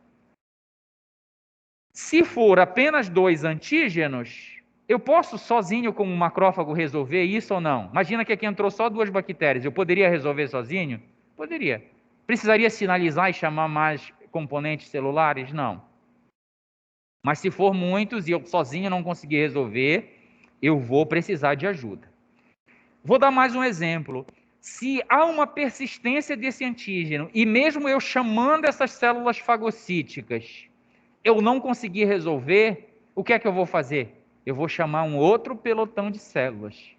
Se for apenas 2 antígenos, eu posso sozinho, como um macrófago, resolver isso ou não? Imagina que aqui entrou só 2 bactérias. Eu poderia resolver sozinho? Poderia. Precisaria sinalizar e chamar mais componentes celulares? Não. Mas se for muitos e eu sozinho não conseguir resolver, eu vou precisar de ajuda. Vou dar mais um exemplo. Se há uma persistência desse antígeno, e mesmo eu chamando essas células fagocíticas, eu não conseguir resolver, o que é que eu vou fazer? Eu vou chamar um outro pelotão de células.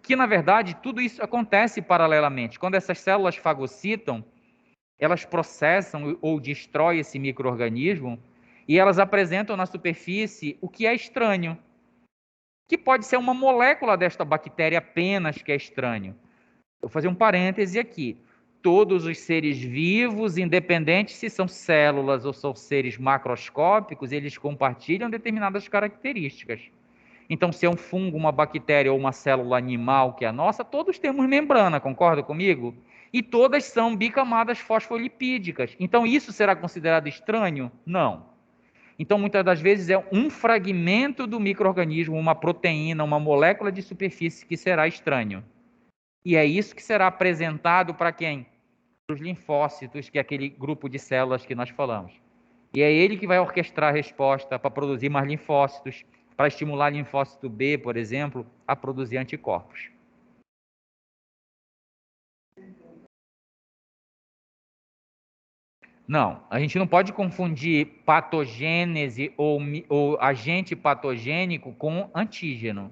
Que, na verdade, tudo isso acontece paralelamente. Quando essas células fagocitam, elas processam ou destroem esse micro-organismo e elas apresentam na superfície o que é estranho, que pode ser uma molécula desta bactéria apenas que é estranho. Vou fazer um parêntese aqui. Todos os seres vivos, independente se são células ou são seres macroscópicos, eles compartilham determinadas características. Então, se é um fungo, uma bactéria ou uma célula animal que é a nossa, todos temos membrana, concorda comigo? E todas são bicamadas fosfolipídicas. Então, isso será considerado estranho? Não. Então, muitas das vezes é um fragmento do micro-organismo, uma proteína, uma molécula de superfície que será estranho. E é isso que será apresentado para quem? Para os linfócitos, que é aquele grupo de células que nós falamos. E é ele que vai orquestrar a resposta para produzir mais linfócitos, para estimular linfócito B, por exemplo, a produzir anticorpos. Não, a gente não pode confundir patogênese ou agente patogênico com antígeno.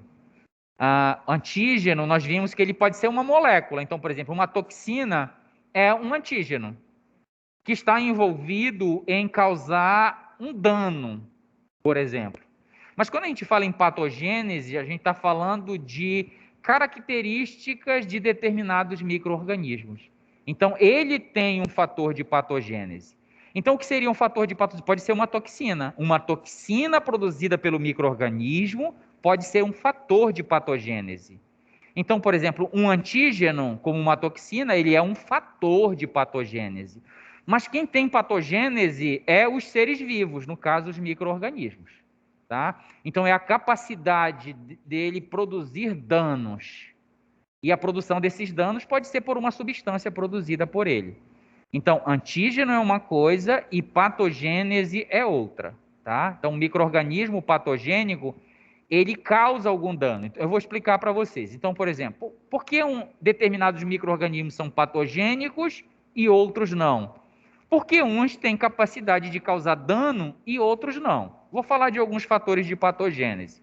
Antígeno, nós vimos que ele pode ser uma molécula. Então, por exemplo, uma toxina é um antígeno que está envolvido em causar um dano, por exemplo. Mas quando a gente fala em patogênese, a gente está falando de características de determinados micro-organismos. Então, ele tem um fator de patogênese. Então, o que seria um fator de patogênese? Pode ser uma toxina. Uma toxina produzida pelo micro-organismo pode ser um fator de patogênese. Então, por exemplo, um antígeno, como uma toxina, ele é um fator de patogênese. Mas quem tem patogênese é os seres vivos, no caso, os micro-organismos. Tá? Então, é a capacidade dele produzir danos. E a produção desses danos pode ser por uma substância produzida por ele. Então, antígeno é uma coisa e patogênese é outra. Tá? Então, o micro-organismo patogênico, ele causa algum dano. Eu vou explicar para vocês. Então, por exemplo, por que determinados micro-organismos são patogênicos e outros não? Porque uns têm capacidade de causar dano e outros não. Vou falar de alguns fatores de patogênese.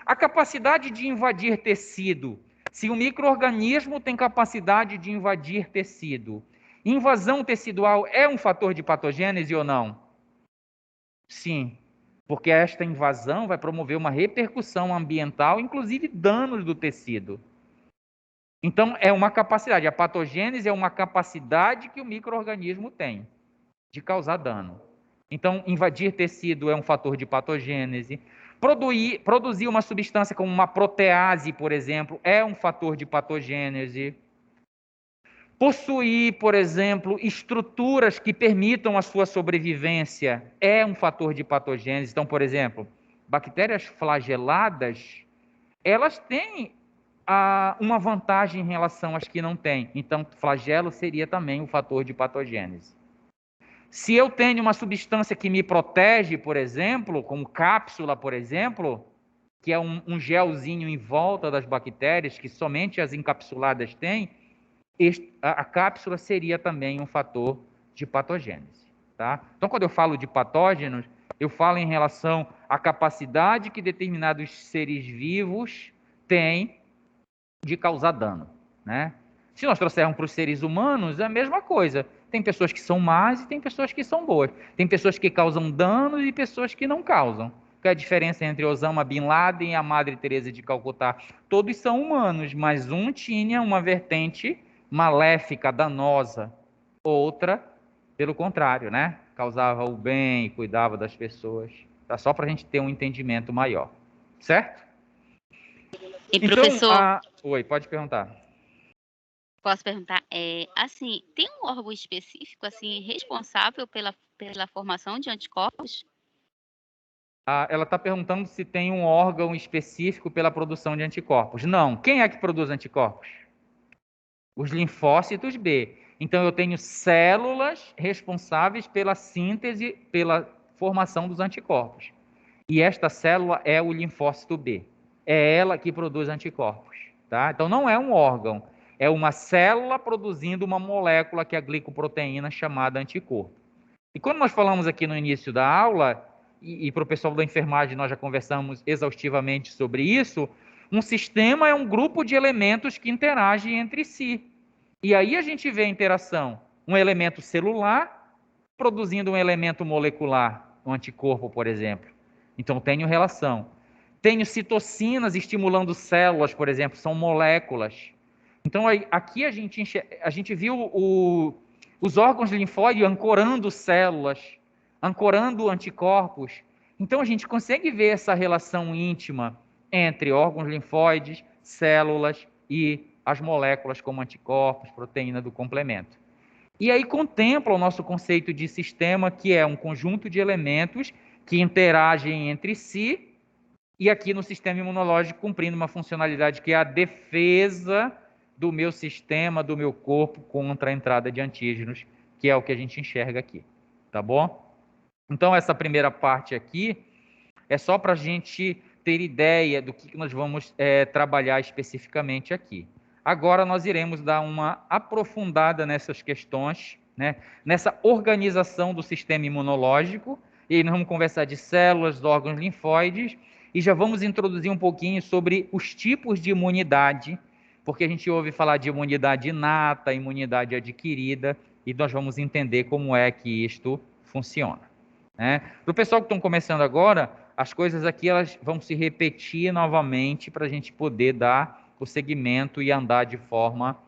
A capacidade de invadir tecido. Se o micro-organismo tem capacidade de invadir tecido, invasão tecidual é um fator de patogênese ou não? Sim, porque esta invasão vai promover uma repercussão ambiental, inclusive danos do tecido. Então, é uma capacidade. A patogênese é uma capacidade que o micro-organismo tem de causar dano. Então, invadir tecido é um fator de patogênese. Produzir uma substância como uma protease, por exemplo, é um fator de patogênese. Possuir, por exemplo, estruturas que permitam a sua sobrevivência é um fator de patogênese. Então, por exemplo, bactérias flageladas, elas têm uma vantagem em relação às que não têm. Então, flagelo seria também um fator de patogênese. Se eu tenho uma substância que me protege, por exemplo, como cápsula, por exemplo, que é um gelzinho em volta das bactérias, que somente as encapsuladas têm, a cápsula seria também um fator de patogênese. Tá? Então, quando eu falo de patógenos, eu falo em relação à capacidade que determinados seres vivos têm de causar dano. Né? Se nós trouxermos para os seres humanos, é a mesma coisa. Tem pessoas que são más e tem pessoas que são boas. Tem pessoas que causam dano e pessoas que não causam. Qual é a diferença entre Osama Bin Laden e a Madre Teresa de Calcutá? Todos são humanos, mas um tinha uma vertente maléfica, danosa, outra, pelo contrário, né? Causava o bem, cuidava das pessoas. Tá? Só para a gente ter um entendimento maior, certo? E Então, professor, oi, pode perguntar. posso perguntar, assim, tem um órgão específico, assim, responsável pela formação de anticorpos? Ela está perguntando se tem um órgão específico pela produção de anticorpos. Não. Quem é que produz anticorpos? Os linfócitos B. Então, eu tenho células responsáveis pela síntese, pela formação dos anticorpos. E esta célula é o linfócito B. É ela que produz anticorpos. Tá? Então, não é um órgão. É uma célula produzindo uma molécula que é a glicoproteína chamada anticorpo. E quando nós falamos aqui no início da aula, e para o pessoal da enfermagem nós já conversamos exaustivamente sobre isso, um sistema é um grupo de elementos que interagem entre si. E aí a gente vê a interação. Um elemento celular produzindo um elemento molecular, um anticorpo, por exemplo. Então, tenho relação. Tenho citocinas estimulando células, por exemplo, são moléculas. Então, aqui a gente viu os órgãos linfóides ancorando células, ancorando anticorpos. Então, a gente consegue ver essa relação íntima entre órgãos linfóides, células e as moléculas como anticorpos, proteína do complemento. E aí contempla o nosso conceito de sistema, que é um conjunto de elementos que interagem entre si, e aqui no sistema imunológico cumprindo uma funcionalidade que é a defesa do meu sistema, do meu corpo contra a entrada de antígenos, que é o que a gente enxerga aqui, tá bom? Então essa primeira parte aqui é só para a gente ter ideia do que nós vamos trabalhar especificamente aqui. Agora nós iremos dar uma aprofundada nessas questões, né? Nessa organização do sistema imunológico, e aí nós vamos conversar de células, órgãos linfóides, e já vamos introduzir um pouquinho sobre os tipos de imunidade, porque a gente ouve falar de imunidade inata, imunidade adquirida, e nós vamos entender como é que isto funciona. Né? Para o pessoal que estão começando agora, as coisas aqui elas vão se repetir novamente para a gente poder dar o segmento e andar de forma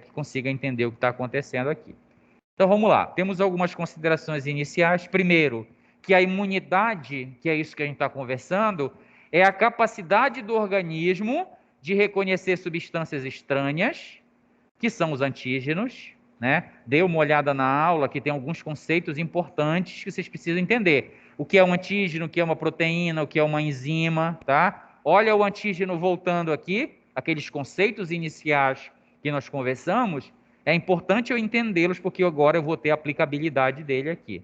que consiga entender o que está acontecendo aqui. Então vamos lá, temos algumas considerações iniciais. Primeiro, que a imunidade, que é isso que a gente está conversando, é a capacidade do organismo de reconhecer substâncias estranhas, que são os antígenos, né? Dê uma olhada na aula, que tem alguns conceitos importantes que vocês precisam entender. O que é um antígeno, o que é uma proteína, o que é uma enzima, tá? Olha o antígeno voltando aqui, aqueles conceitos iniciais que nós conversamos, é importante eu entendê-los, porque agora eu vou ter a aplicabilidade dele aqui.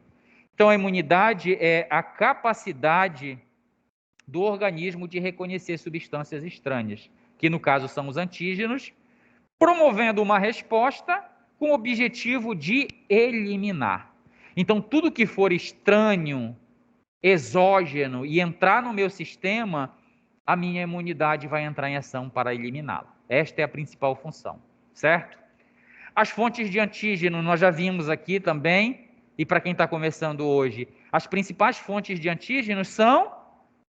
Então, a imunidade é a capacidade do organismo de reconhecer substâncias estranhas, que no caso são os antígenos, promovendo uma resposta com o objetivo de eliminar. Então, tudo que for estranho, exógeno e entrar no meu sistema, a minha imunidade vai entrar em ação para eliminá-la. Esta é a principal função, certo? As fontes de antígeno nós já vimos aqui também, e para quem está começando hoje, as principais fontes de antígenos são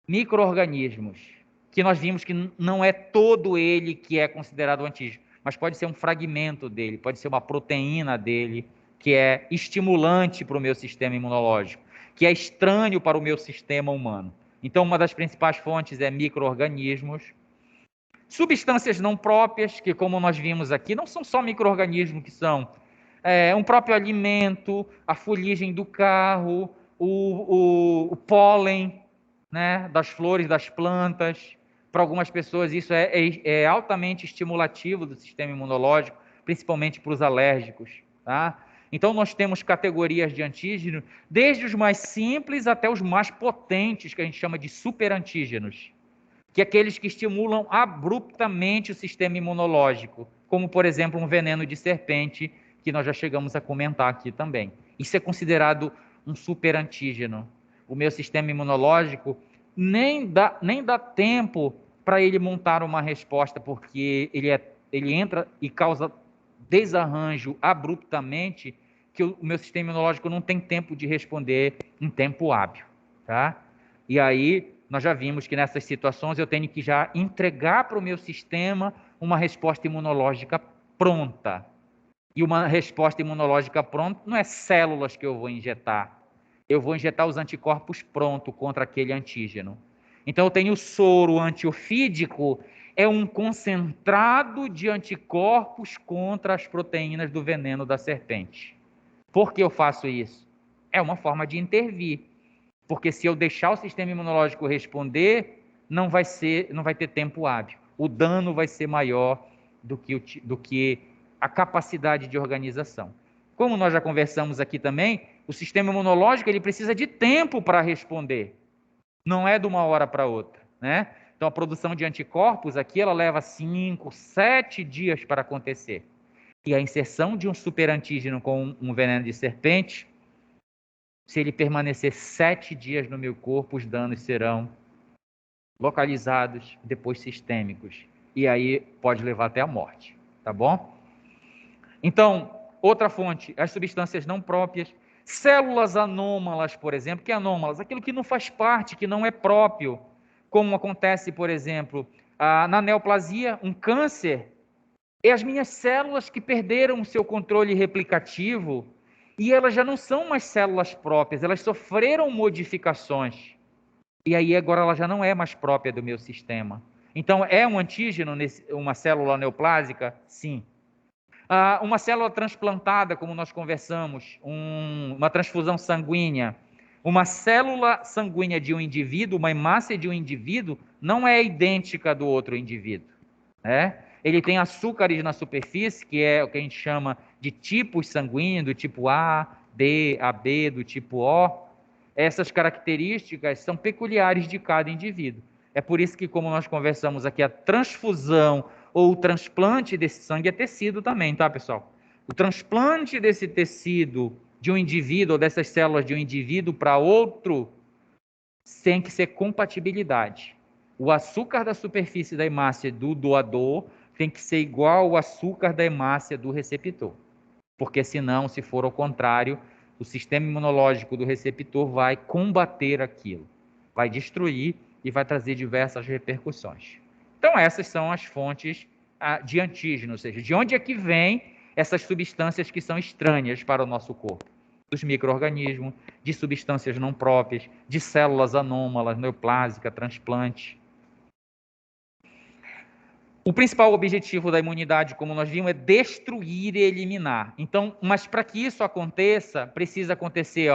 micro-organismos, que nós vimos que não é todo ele que é considerado antígeno, mas pode ser um fragmento dele, pode ser uma proteína dele, que é estimulante para o meu sistema imunológico, que é estranho para o meu sistema humano. Então, uma das principais fontes é micro-organismos. Substâncias não próprias, que como nós vimos aqui, não são só micro-organismos que são um próprio alimento, a fuligem do carro, o pólen, né, das flores, das plantas. Para algumas pessoas isso é altamente estimulativo do sistema imunológico, principalmente para os alérgicos. Tá? Então nós temos categorias de antígeno, desde os mais simples até os mais potentes, que a gente chama de superantígenos, que é aqueles que estimulam abruptamente o sistema imunológico, como por exemplo um veneno de serpente, que nós já chegamos a comentar aqui também. Isso é considerado um superantígeno. O meu sistema imunológico nem dá tempo para ele montar uma resposta, porque ele entra e causa desarranjo abruptamente, que o meu sistema imunológico não tem tempo de responder em tempo hábil, tá? E aí nós já vimos que nessas situações eu tenho que já entregar para o meu sistema uma resposta imunológica pronta. E uma resposta imunológica pronta não é células que eu vou injetar. Eu vou injetar os anticorpos pronto contra aquele antígeno. Então eu tenho o soro antiofídico, é um concentrado de anticorpos contra as proteínas do veneno da serpente. Por que eu faço isso? É uma forma de intervir. Porque se eu deixar o sistema imunológico responder, não vai ter tempo hábil. O dano vai ser maior do que a capacidade de organização. Como nós já conversamos aqui também, o sistema imunológico ele precisa de tempo para responder. Não é de uma hora para outra, né? Então a produção de anticorpos aqui ela leva 5, 7 dias para acontecer. E a inserção de um superantígeno com um veneno de serpente, se ele permanecer 7 dias no meu corpo, os danos serão localizados, depois sistêmicos. E aí pode levar até a morte, tá bom? Então, outra fonte, as substâncias não próprias, células anômalas, por exemplo. Que anômalas? Aquilo que não faz parte, que não é próprio, como acontece, por exemplo, na neoplasia, um câncer, é as minhas células que perderam o seu controle replicativo e elas já não são mais células próprias, elas sofreram modificações. E aí agora ela já não é mais própria do meu sistema. Então, é um antígeno, uma célula neoplásica? Sim. Uma célula transplantada, como nós conversamos, uma transfusão sanguínea, uma célula sanguínea de um indivíduo, uma hemácia de um indivíduo, não é idêntica do outro indivíduo, né? Ele tem açúcares na superfície, que é o que a gente chama de tipos sanguíneos, do tipo A, B, AB, do tipo O. Essas características são peculiares de cada indivíduo. É por isso que, como nós conversamos aqui, a transfusão ou o transplante desse sangue é tecido também, tá, pessoal? O transplante desse tecido de um indivíduo, ou dessas células de um indivíduo para outro, tem que ser compatibilidade. O açúcar da superfície da hemácia do doador tem que ser igual ao açúcar da hemácia do receptor. Porque senão, se for ao contrário, o sistema imunológico do receptor vai combater aquilo, vai destruir e vai trazer diversas repercussões. Então, essas são as fontes de antígeno, ou seja, de onde é que vem essas substâncias que são estranhas para o nosso corpo? Dos micro-organismos, de substâncias não próprias, de células anômalas, neoplásica, transplante. O principal objetivo da imunidade, como nós vimos, é destruir e eliminar. Então, mas para que isso aconteça, precisa acontecer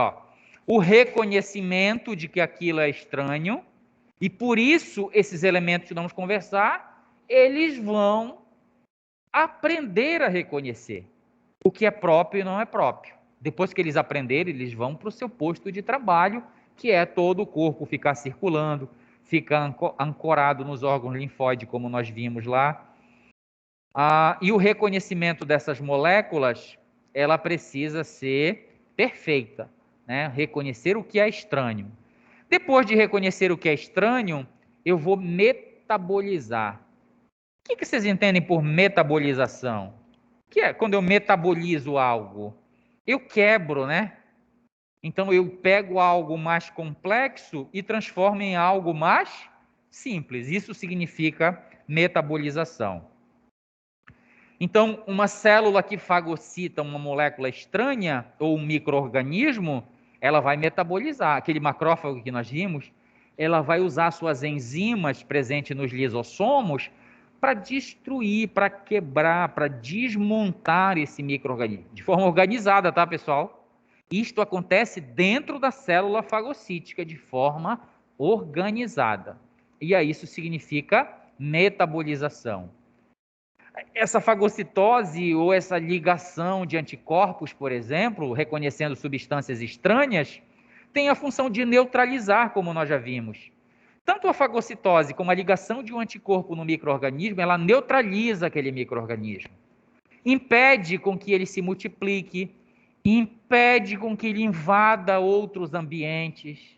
o reconhecimento de que aquilo é estranho, e por isso esses elementos que vamos conversar, eles vão aprender a reconhecer o que é próprio e não é próprio. Depois que eles aprenderem, eles vão para o seu posto de trabalho, que é todo o corpo ficar circulando, fica ancorado nos órgãos linfóides, como nós vimos lá. E o reconhecimento dessas moléculas, ela precisa ser perfeita, né? Reconhecer o que é estranho. Depois de reconhecer o que é estranho, eu vou metabolizar. O que vocês entendem por metabolização? O que é quando eu metabolizo algo? Eu quebro, né? Então, eu pego algo mais complexo e transformo em algo mais simples. Isso significa metabolização. Então, uma célula que fagocita uma molécula estranha ou um micro-organismo, ela vai metabolizar. Aquele macrófago que nós vimos, ela vai usar suas enzimas presentes nos lisossomos para destruir, para quebrar, para desmontar esse micro-organismo. De forma organizada, tá, pessoal? Isto acontece dentro da célula fagocítica de forma organizada. E aí isso significa metabolização. Essa fagocitose ou essa ligação de anticorpos, por exemplo, reconhecendo substâncias estranhas, tem a função de neutralizar, como nós já vimos. Tanto a fagocitose como a ligação de um anticorpo no micro-organismo, ela neutraliza aquele micro-organismo. Impede com que ele se multiplique, impede com que ele invada outros ambientes.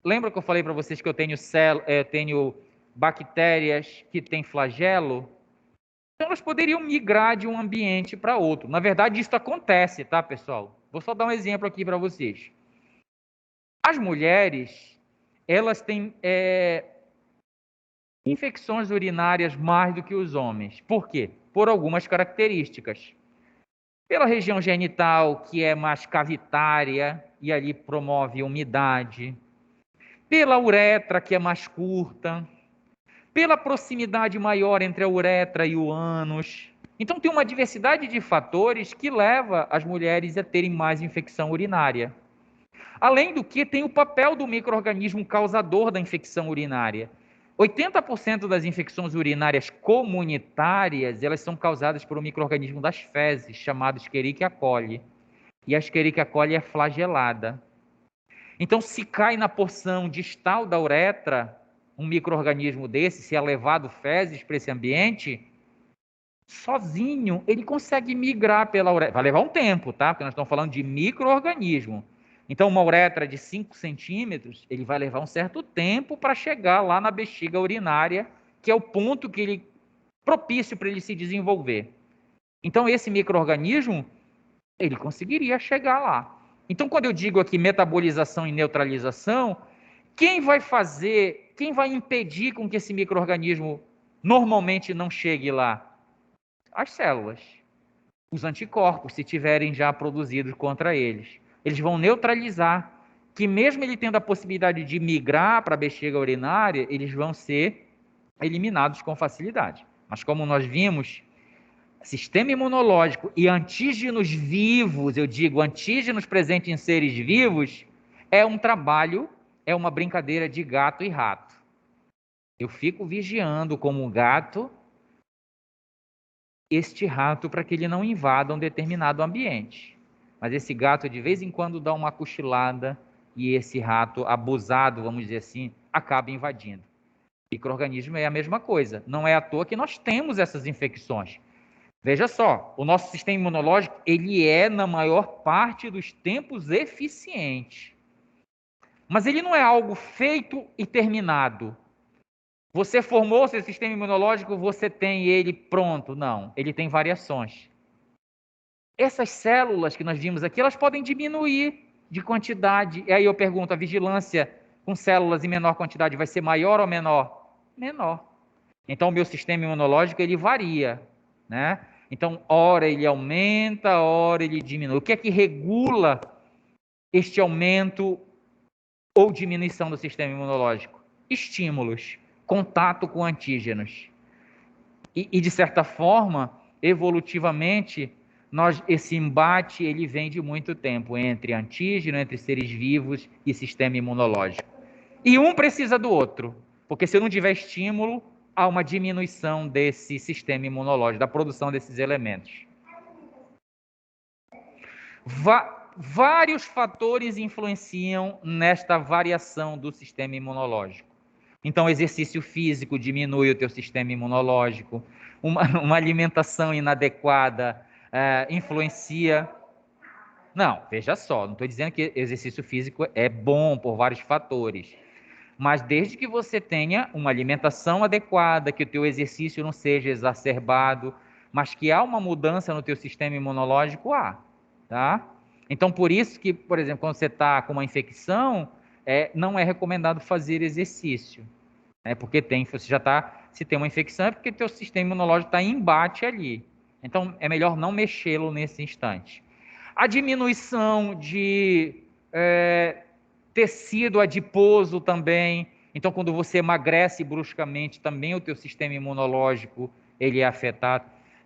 Lembra que eu falei para vocês que eu tenho bactérias que têm flagelo? Então elas poderiam migrar de um ambiente para outro. Na verdade, isso acontece, tá, pessoal? Vou só dar um exemplo aqui para vocês. As mulheres, elas têm infecções urinárias mais do que os homens. Por quê? Por algumas características. Pela região genital, que é mais cavitária e ali promove umidade. Pela uretra, que é mais curta. Pela proximidade maior entre a uretra e o ânus. Então tem uma diversidade de fatores que leva as mulheres a terem mais infecção urinária. Além do que tem o papel do micro-organismo causador da infecção urinária. 80% das infecções urinárias comunitárias, elas são causadas por um micro-organismo das fezes, chamado Escherichia coli. E a Escherichia coli é flagelada. Então, se cai na porção distal da uretra, um micro-organismo desse, se é levado fezes para esse ambiente, sozinho, ele consegue migrar pela uretra. Vai levar um tempo, tá? Porque nós estamos falando de micro-organismo. Então, uma uretra de 5 centímetros, ele vai levar um certo tempo para chegar lá na bexiga urinária, que é o ponto que ele propício para ele se desenvolver. Então, esse micro-organismo, ele conseguiria chegar lá. Então, quando eu digo aqui metabolização e neutralização, quem vai impedir com que esse micro-organismo normalmente não chegue lá? As células. Os anticorpos, se tiverem já produzidos contra eles. Eles vão neutralizar, que mesmo ele tendo a possibilidade de migrar para a bexiga urinária, eles vão ser eliminados com facilidade. Mas como nós vimos, sistema imunológico e antígenos vivos, eu digo antígenos presentes em seres vivos, é um trabalho, é uma brincadeira de gato e rato. Eu fico vigiando como um gato este rato para que ele não invada um determinado ambiente. Mas esse gato de vez em quando dá uma cochilada e esse rato abusado, vamos dizer assim, acaba invadindo. Micro-organismo é a mesma coisa. Não é à toa que nós temos essas infecções. Veja só, o nosso sistema imunológico, ele é, na maior parte dos tempos, eficiente. Mas ele não é algo feito e terminado. Você formou seu sistema imunológico, você tem ele pronto. Não, ele tem variações. Essas células que nós vimos aqui, elas podem diminuir de quantidade. E aí eu pergunto, a vigilância com células em menor quantidade vai ser maior ou menor? Menor. Então, o meu sistema imunológico, ele varia, né? Então, ora ele aumenta, ora ele diminui. O que é que regula este aumento ou diminuição do sistema imunológico? Estímulos, contato com antígenos. E de certa forma, evolutivamente, esse embate ele vem de muito tempo entre antígeno, entre seres vivos e sistema imunológico. E um precisa do outro, porque se não tiver estímulo, há uma diminuição desse sistema imunológico, da produção desses elementos. Vários fatores influenciam nesta variação do sistema imunológico. Então, exercício físico diminui o teu sistema imunológico, uma alimentação inadequada influencia. Não, veja só, não estou dizendo que exercício físico é bom por vários fatores, mas desde que você tenha uma alimentação adequada, que o teu exercício não seja exacerbado, mas que há uma mudança no teu sistema imunológico, tá? Então, por isso que, por exemplo, quando você está com uma infecção, não é recomendado fazer exercício, porque se tem uma infecção é porque teu sistema imunológico está em embate ali. Então, é melhor não mexê-lo nesse instante. A diminuição de tecido adiposo também. Então, quando você emagrece bruscamente, também o teu sistema imunológico ele é afetado.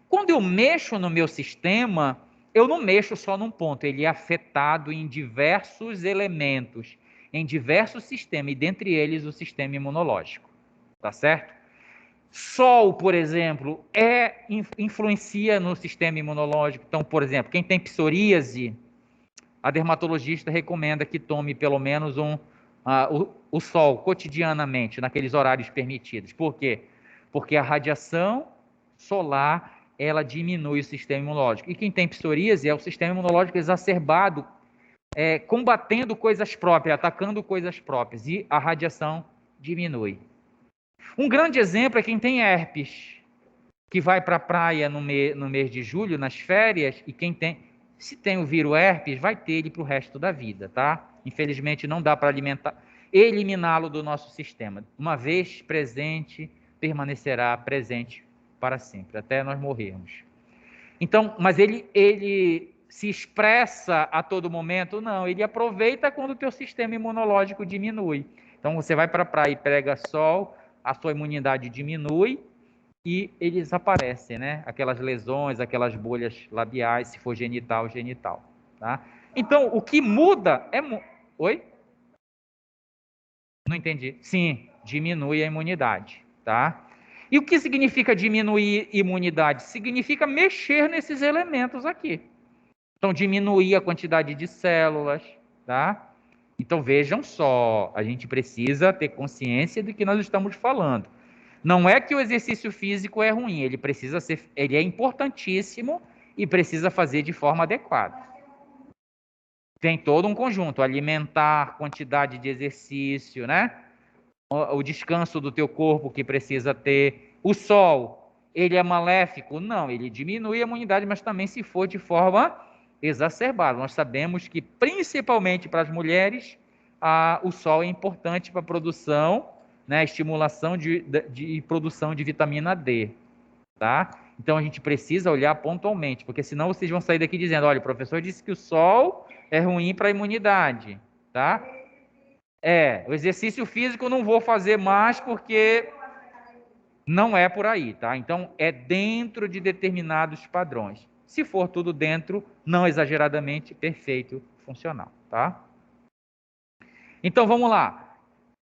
Quando eu mexo no meu sistema, eu não mexo só num ponto, ele é afetado em diversos elementos, em diversos sistemas, e dentre eles o sistema imunológico. Tá certo? Sol, por exemplo, influencia no sistema imunológico. Então, por exemplo, quem tem psoríase, a dermatologista recomenda que tome pelo menos o sol cotidianamente, naqueles horários permitidos. Por quê? Porque a radiação solar, ela diminui o sistema imunológico. E quem tem psoríase é o sistema imunológico exacerbado, combatendo coisas próprias, atacando coisas próprias, e a radiação diminui. Um grande exemplo é quem tem herpes, que vai para a praia no mês de julho, nas férias, e se tem o vírus herpes, vai ter ele para o resto da vida, tá? Infelizmente não dá para alimentar. eliminá-lo do nosso sistema. Uma vez presente, permanecerá presente para sempre, até nós morrermos. Então, mas ele se expressa a todo momento? Não, ele aproveita quando o teu sistema imunológico diminui. Então, você vai para a praia e pega sol, a sua imunidade diminui e eles aparecem, né? Aquelas lesões, aquelas bolhas labiais, se for genital, genital. Tá? Então, o que muda é... Oi? Não entendi. Sim, diminui a imunidade, tá? E o que significa diminuir imunidade? Significa mexer nesses elementos aqui. Então, diminuir a quantidade de células, tá? Então, vejam só, a gente precisa ter consciência do que nós estamos falando. Não é que o exercício físico é ruim, ele é importantíssimo e precisa fazer de forma adequada. Tem todo um conjunto, alimentar, quantidade de exercício, né? O descanso do teu corpo que precisa ter. O sol, ele é maléfico? Não, ele diminui a imunidade, mas também se for de forma exacerbada. Nós sabemos que, principalmente para as mulheres, o sol é importante para a produção, né, estimulação de produção de vitamina D, tá? Então a gente precisa olhar pontualmente, porque senão vocês vão sair daqui dizendo, olha, o professor disse que o sol é ruim para a imunidade, tá? O exercício físico eu não vou fazer mais porque não é por aí, tá? Então é dentro de determinados padrões. Se for tudo dentro, não exageradamente, perfeito, funcional, tá? Então vamos lá.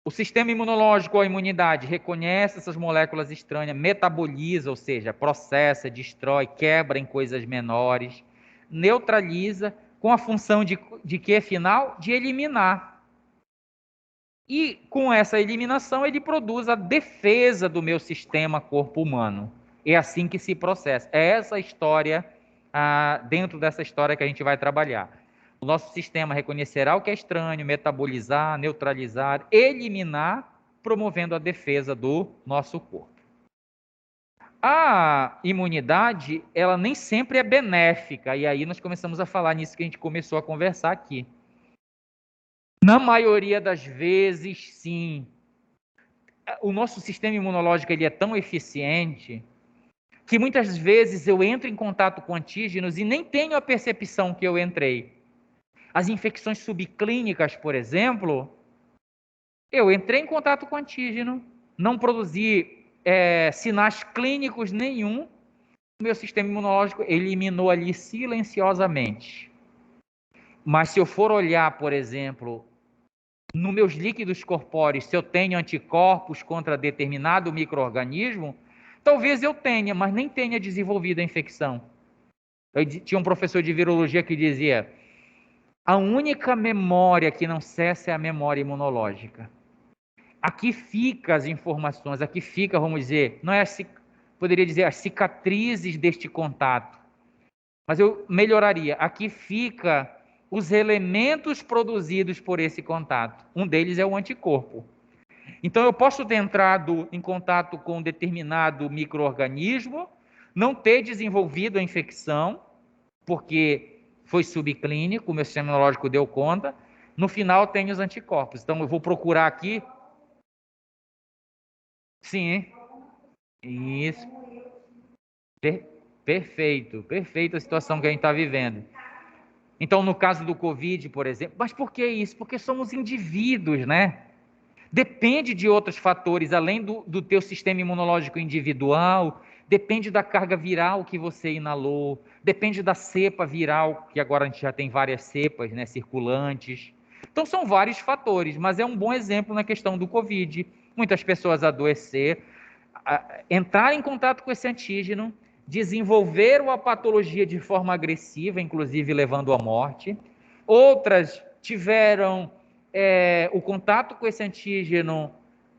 O sistema imunológico ou a imunidade reconhece essas moléculas estranhas, metaboliza, ou seja, processa, destrói, quebra em coisas menores, neutraliza, com a função de que final? De eliminar. E com essa eliminação ele produz a defesa do meu sistema corpo humano. É assim que se processa. É essa história, dentro dessa história que a gente vai trabalhar. O nosso sistema reconhecerá o que é estranho, metabolizar, neutralizar, eliminar, promovendo a defesa do nosso corpo. A imunidade, ela nem sempre é benéfica, e aí nós começamos a falar nisso que a gente começou a conversar aqui. Na maioria das vezes, sim. O nosso sistema imunológico ele é tão eficiente que muitas vezes eu entro em contato com antígenos e nem tenho a percepção que eu entrei. As infecções subclínicas, por exemplo, eu entrei em contato com antígeno, não produzi sinais clínicos nenhum, o meu sistema imunológico eliminou ali silenciosamente. Mas se eu for olhar, por exemplo, nos meus líquidos corpóreos, se eu tenho anticorpos contra determinado micro-organismo, talvez eu tenha, mas nem tenha desenvolvido a infecção. Tinha um professor de virologia que dizia: a única memória que não cessa é a memória imunológica. Aqui fica as informações, aqui fica, vamos dizer, não é poderia dizer as cicatrizes deste contato, mas eu melhoraria. Aqui fica os elementos produzidos por esse contato. Um deles é o anticorpo. Então eu posso ter entrado em contato com um determinado micro-organismo, não ter desenvolvido a infecção, porque foi subclínico, o meu sistema imunológico deu conta, no final tem os anticorpos. Então eu vou procurar aqui. Sim, isso. Perfeito a situação que a gente está vivendo. Então, no caso do Covid, por exemplo, mas por que isso? Porque somos indivíduos, né? Depende de outros fatores, além do teu sistema imunológico individual, depende da carga viral que você inalou, depende da cepa viral, que agora a gente já tem várias cepas, né, circulantes. Então, são vários fatores, mas é um bom exemplo na questão do Covid. Muitas pessoas adoecer, entrar em contato com esse antígeno, desenvolveram a patologia de forma agressiva, inclusive levando à morte. Outras tiveram o contato com esse antígeno,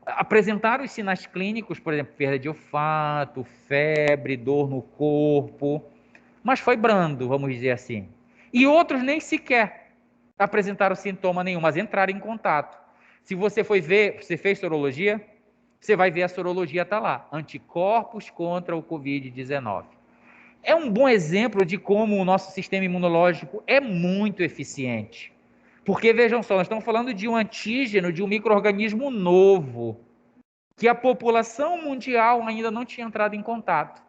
apresentaram os sinais clínicos, por exemplo, perda de olfato, febre, dor no corpo, mas foi brando, vamos dizer assim. E outros nem sequer apresentaram sintoma nenhum, mas entraram em contato. Se você foi ver, você fez sorologia, você vai ver a sorologia está lá, anticorpos contra o Covid-19. É um bom exemplo de como o nosso sistema imunológico é muito eficiente. Porque, vejam só, nós estamos falando de um antígeno, de um micro-organismo novo, que a população mundial ainda não tinha entrado em contato.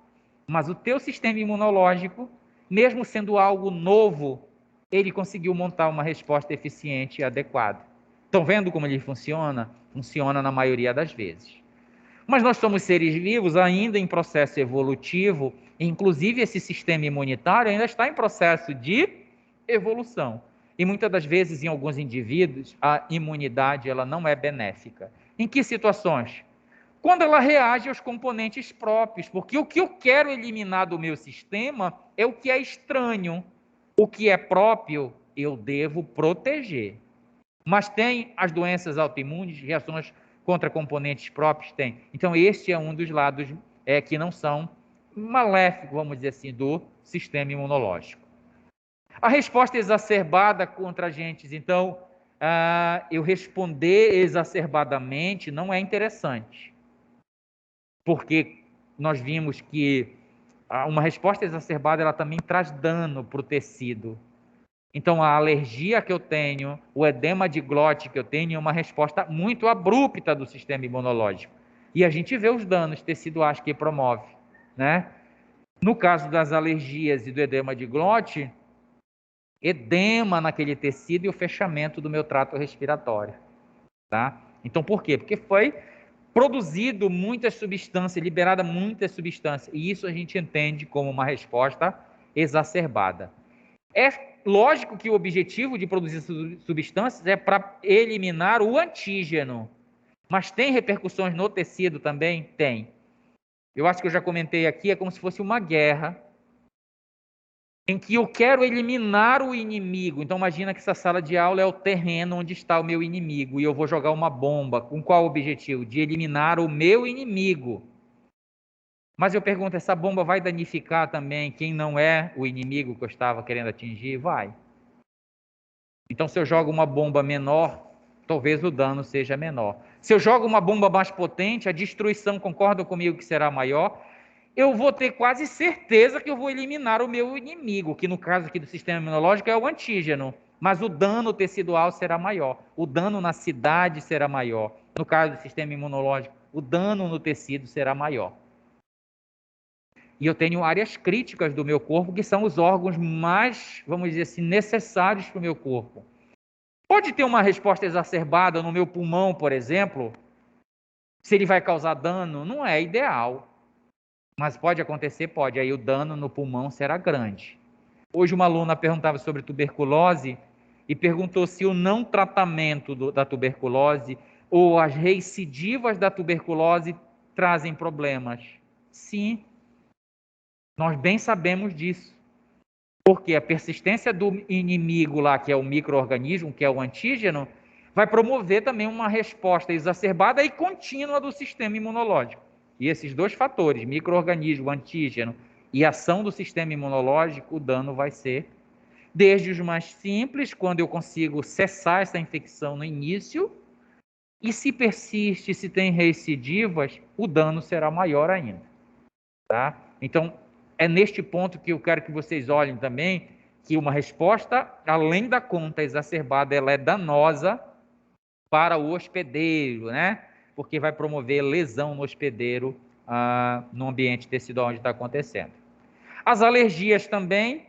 Mas o teu sistema imunológico, mesmo sendo algo novo, ele conseguiu montar uma resposta eficiente e adequada. Estão vendo como ele funciona? Funciona na maioria das vezes. Mas nós somos seres vivos ainda em processo evolutivo, inclusive esse sistema imunitário ainda está em processo de evolução. E muitas das vezes, em alguns indivíduos, a imunidade ela não é benéfica. Em que situações? Quando ela reage aos componentes próprios, porque o que eu quero eliminar do meu sistema é o que é estranho. O que é próprio, eu devo proteger. Mas tem as doenças autoimunes, reações contra componentes próprios? Tem. Então, este é um dos lados que não são maléficos, vamos dizer assim, do sistema imunológico. A resposta exacerbada contra agentes, então, eu responder exacerbadamente não é interessante. Porque nós vimos que uma resposta exacerbada ela também traz dano para o tecido. Então, a alergia que eu tenho, o edema de glote que eu tenho, é uma resposta muito abrupta do sistema imunológico. E a gente vê os danos teciduais que promove, né? No caso das alergias e do edema de glote, edema naquele tecido e o fechamento do meu trato respiratório, tá? Então, por quê? Porque foi produzido muita substância, liberada muita substância, e isso a gente entende como uma resposta exacerbada. É lógico que o objetivo de produzir substâncias é para eliminar o antígeno, mas tem repercussões no tecido também? Tem. Eu acho que eu já comentei aqui, é como se fosse uma guerra, em que eu quero eliminar o inimigo. Então imagina que essa sala de aula é o terreno onde está o meu inimigo, e eu vou jogar uma bomba. Com qual objetivo? De eliminar o meu inimigo. Mas eu pergunto, essa bomba vai danificar também quem não é o inimigo que eu estava querendo atingir? Vai. Então, se eu jogo uma bomba menor, talvez o dano seja menor. Se eu jogo uma bomba mais potente, a destruição, concordam comigo que será maior? Eu vou ter quase certeza que eu vou eliminar o meu inimigo, que no caso aqui do sistema imunológico é o antígeno, mas o dano tecidual será maior, o dano na cidade será maior. No caso do sistema imunológico, o dano no tecido será maior. E eu tenho áreas críticas do meu corpo, que são os órgãos mais, vamos dizer assim, necessários para o meu corpo. Pode ter uma resposta exacerbada no meu pulmão, por exemplo, se ele vai causar dano, não é ideal. Mas pode acontecer? Pode. Aí o dano no pulmão será grande. Hoje uma aluna perguntava sobre tuberculose e perguntou se o não tratamento da tuberculose ou as recidivas da tuberculose trazem problemas. Sim, nós bem sabemos disso. Porque a persistência do inimigo lá, que é o micro-organismo, que é o antígeno, vai promover também uma resposta exacerbada e contínua do sistema imunológico. E esses dois fatores, micro-organismo, antígeno e ação do sistema imunológico, o dano vai ser desde os mais simples, quando eu consigo cessar essa infecção no início, e se persiste, se tem recidivas, o dano será maior ainda. Tá? Então, é neste ponto que eu quero que vocês olhem também, que uma resposta, além da conta exacerbada, ela é danosa para o hospedeiro, né? Porque vai promover lesão no hospedeiro no ambiente tecidual onde está acontecendo. As alergias também,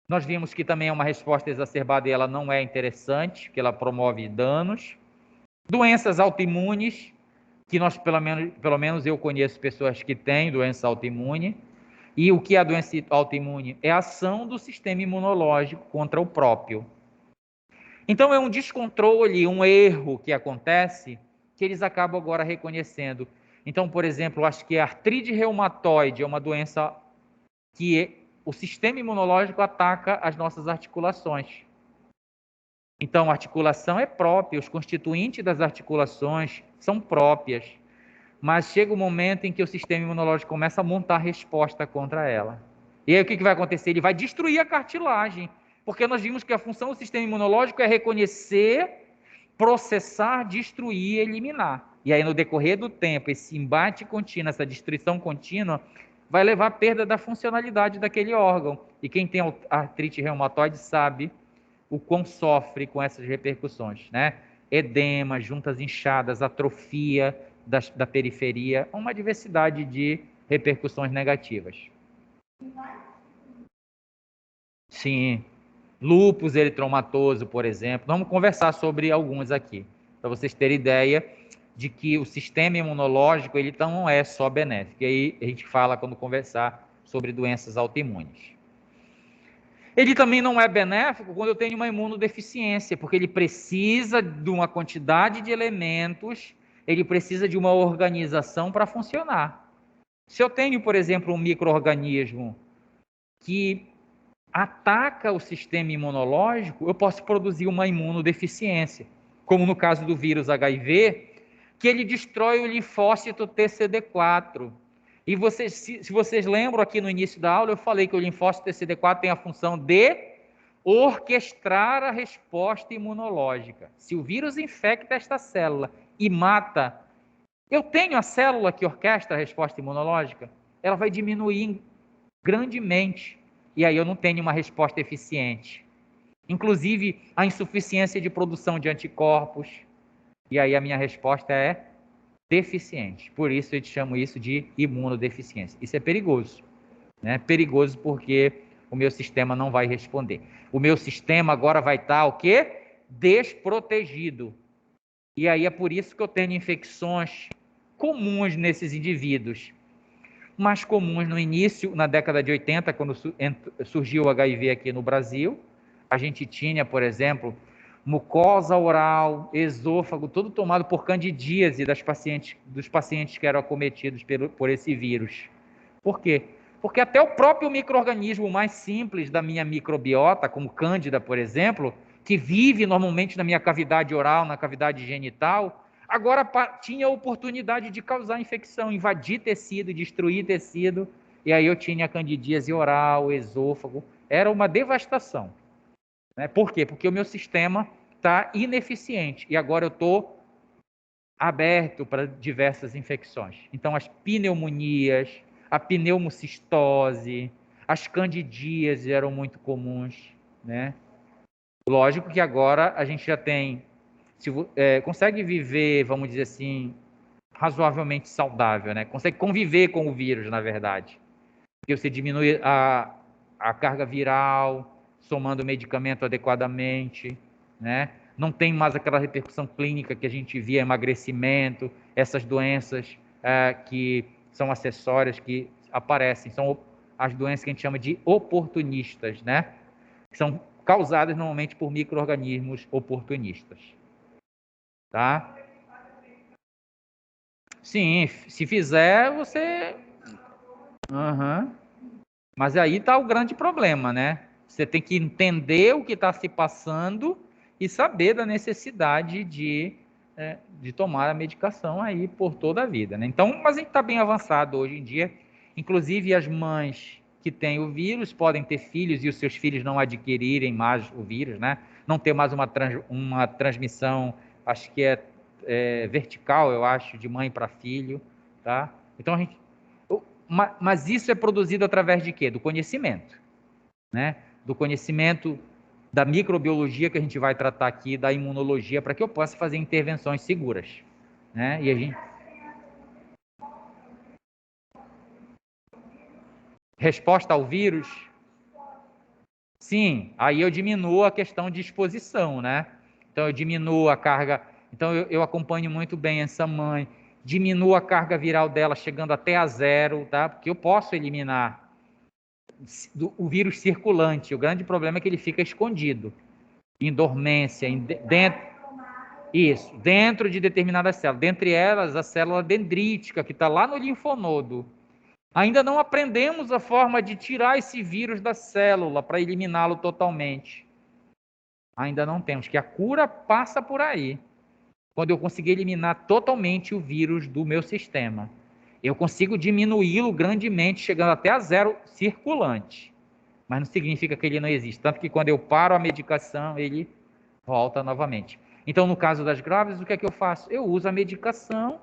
nós vimos que também é uma resposta exacerbada e ela não é interessante, porque ela promove danos. Doenças autoimunes, que nós, pelo menos eu conheço pessoas que têm doença autoimune. E o que é a doença autoimune? É a ação do sistema imunológico contra o próprio. Então é um descontrole, um erro que acontece, que eles acabam agora reconhecendo. Então, por exemplo, acho que a artrite reumatoide é uma doença que o sistema imunológico ataca as nossas articulações. Então, a articulação é própria, os constituintes das articulações são próprias. Mas chega um momento em que o sistema imunológico começa a montar resposta contra ela. E aí o que vai acontecer? Ele vai destruir a cartilagem, porque nós vimos que a função do sistema imunológico é reconhecer, processar, destruir, eliminar. E aí no decorrer do tempo, esse embate contínuo, essa destruição contínua, vai levar à perda da funcionalidade daquele órgão. E quem tem artrite reumatoide sabe o quão sofre com essas repercussões, né? Edema, juntas inchadas, atrofia da periferia, uma diversidade de repercussões negativas. Sim, lúpus eritromatoso, por exemplo. Vamos conversar sobre alguns aqui, para vocês terem ideia de que o sistema imunológico ele não é só benéfico. E aí a gente fala quando conversar sobre doenças autoimunes. Ele também não é benéfico quando eu tenho uma imunodeficiência, porque ele precisa de uma quantidade de elementos, ele precisa de uma organização para funcionar. Se eu tenho, por exemplo, um micro-organismo que ataca o sistema imunológico, eu posso produzir uma imunodeficiência, como no caso do vírus HIV, que ele destrói o linfócito TCD4. E vocês, se vocês lembram aqui no início da aula, eu falei que o linfócito TCD4 tem a função de orquestrar a resposta imunológica. Se o vírus infecta esta célula e mata, eu tenho a célula que orquestra a resposta imunológica, ela vai diminuir grandemente. E aí eu não tenho uma resposta eficiente. Inclusive, a insuficiência de produção de anticorpos. E aí a minha resposta é deficiente. Por isso eu chamo isso de imunodeficiência. Isso é perigoso, né? Perigoso porque o meu sistema não vai responder. O meu sistema agora vai estar o quê? Desprotegido. E aí é por isso que eu tenho infecções comuns nesses indivíduos. Mais comuns no início, na década de 80, quando surgiu o HIV aqui no Brasil. A gente tinha, por exemplo, mucosa oral, esôfago, tudo tomado por candidíase dos pacientes que eram acometidos por esse vírus. Por quê? Porque até o próprio micro-organismo mais simples da minha microbiota, como Cândida, por exemplo, que vive normalmente na minha cavidade oral, na cavidade genital, agora tinha a oportunidade de causar infecção, invadir tecido, destruir tecido, e aí eu tinha a candidíase oral, esôfago, era uma devastação. Por quê? Porque o meu sistema está ineficiente e agora eu estou aberto para diversas infecções. Então, as pneumonias, a pneumocistose, as candidíases eram muito comuns, né? Lógico que agora a gente já tem, consegue viver, vamos dizer assim, razoavelmente saudável, né? Consegue conviver com o vírus, na verdade. Porque você diminui a carga viral, somando o medicamento adequadamente, né? Não tem mais aquela repercussão clínica que a gente via, emagrecimento, essas doenças que são acessórias, que aparecem, são as doenças que a gente chama de oportunistas, né? São causadas normalmente por micro-organismos oportunistas. Tá? Sim, se fizer, você... Uhum. Mas aí está o grande problema, né? Você tem que entender o que está se passando e saber da necessidade de tomar a medicação aí por toda a vida, né? Então, mas a gente está bem avançado hoje em dia. Inclusive, as mães que têm o vírus podem ter filhos e os seus filhos não adquirirem mais o vírus, né? Não ter mais uma transmissão, acho que é vertical, eu acho, de mãe para filho, tá? Então, mas isso é produzido através de quê? Do conhecimento, né? Do conhecimento da microbiologia que a gente vai tratar aqui, da imunologia, para que eu possa fazer intervenções seguras, né? E a gente... Resposta ao vírus? Sim, aí eu diminuo a questão de exposição, né? Então eu diminuo a carga, então eu acompanho muito bem essa mãe, diminuo a carga viral dela chegando até a 0, tá? Porque eu posso eliminar o vírus circulante. O grande problema é que ele fica escondido, em dormência, dentro de determinadas células. Dentre elas, a célula dendrítica, que está lá no linfonodo. Ainda não aprendemos a forma de tirar esse vírus da célula para eliminá-lo totalmente. Ainda não temos, que a cura passa por aí. Quando eu conseguir eliminar totalmente o vírus do meu sistema, eu consigo diminuí-lo grandemente, chegando até a 0 circulante. Mas não significa que ele não existe. Tanto que quando eu paro a medicação, ele volta novamente. Então, no caso das grávidas, o que é que eu faço? Eu uso a medicação,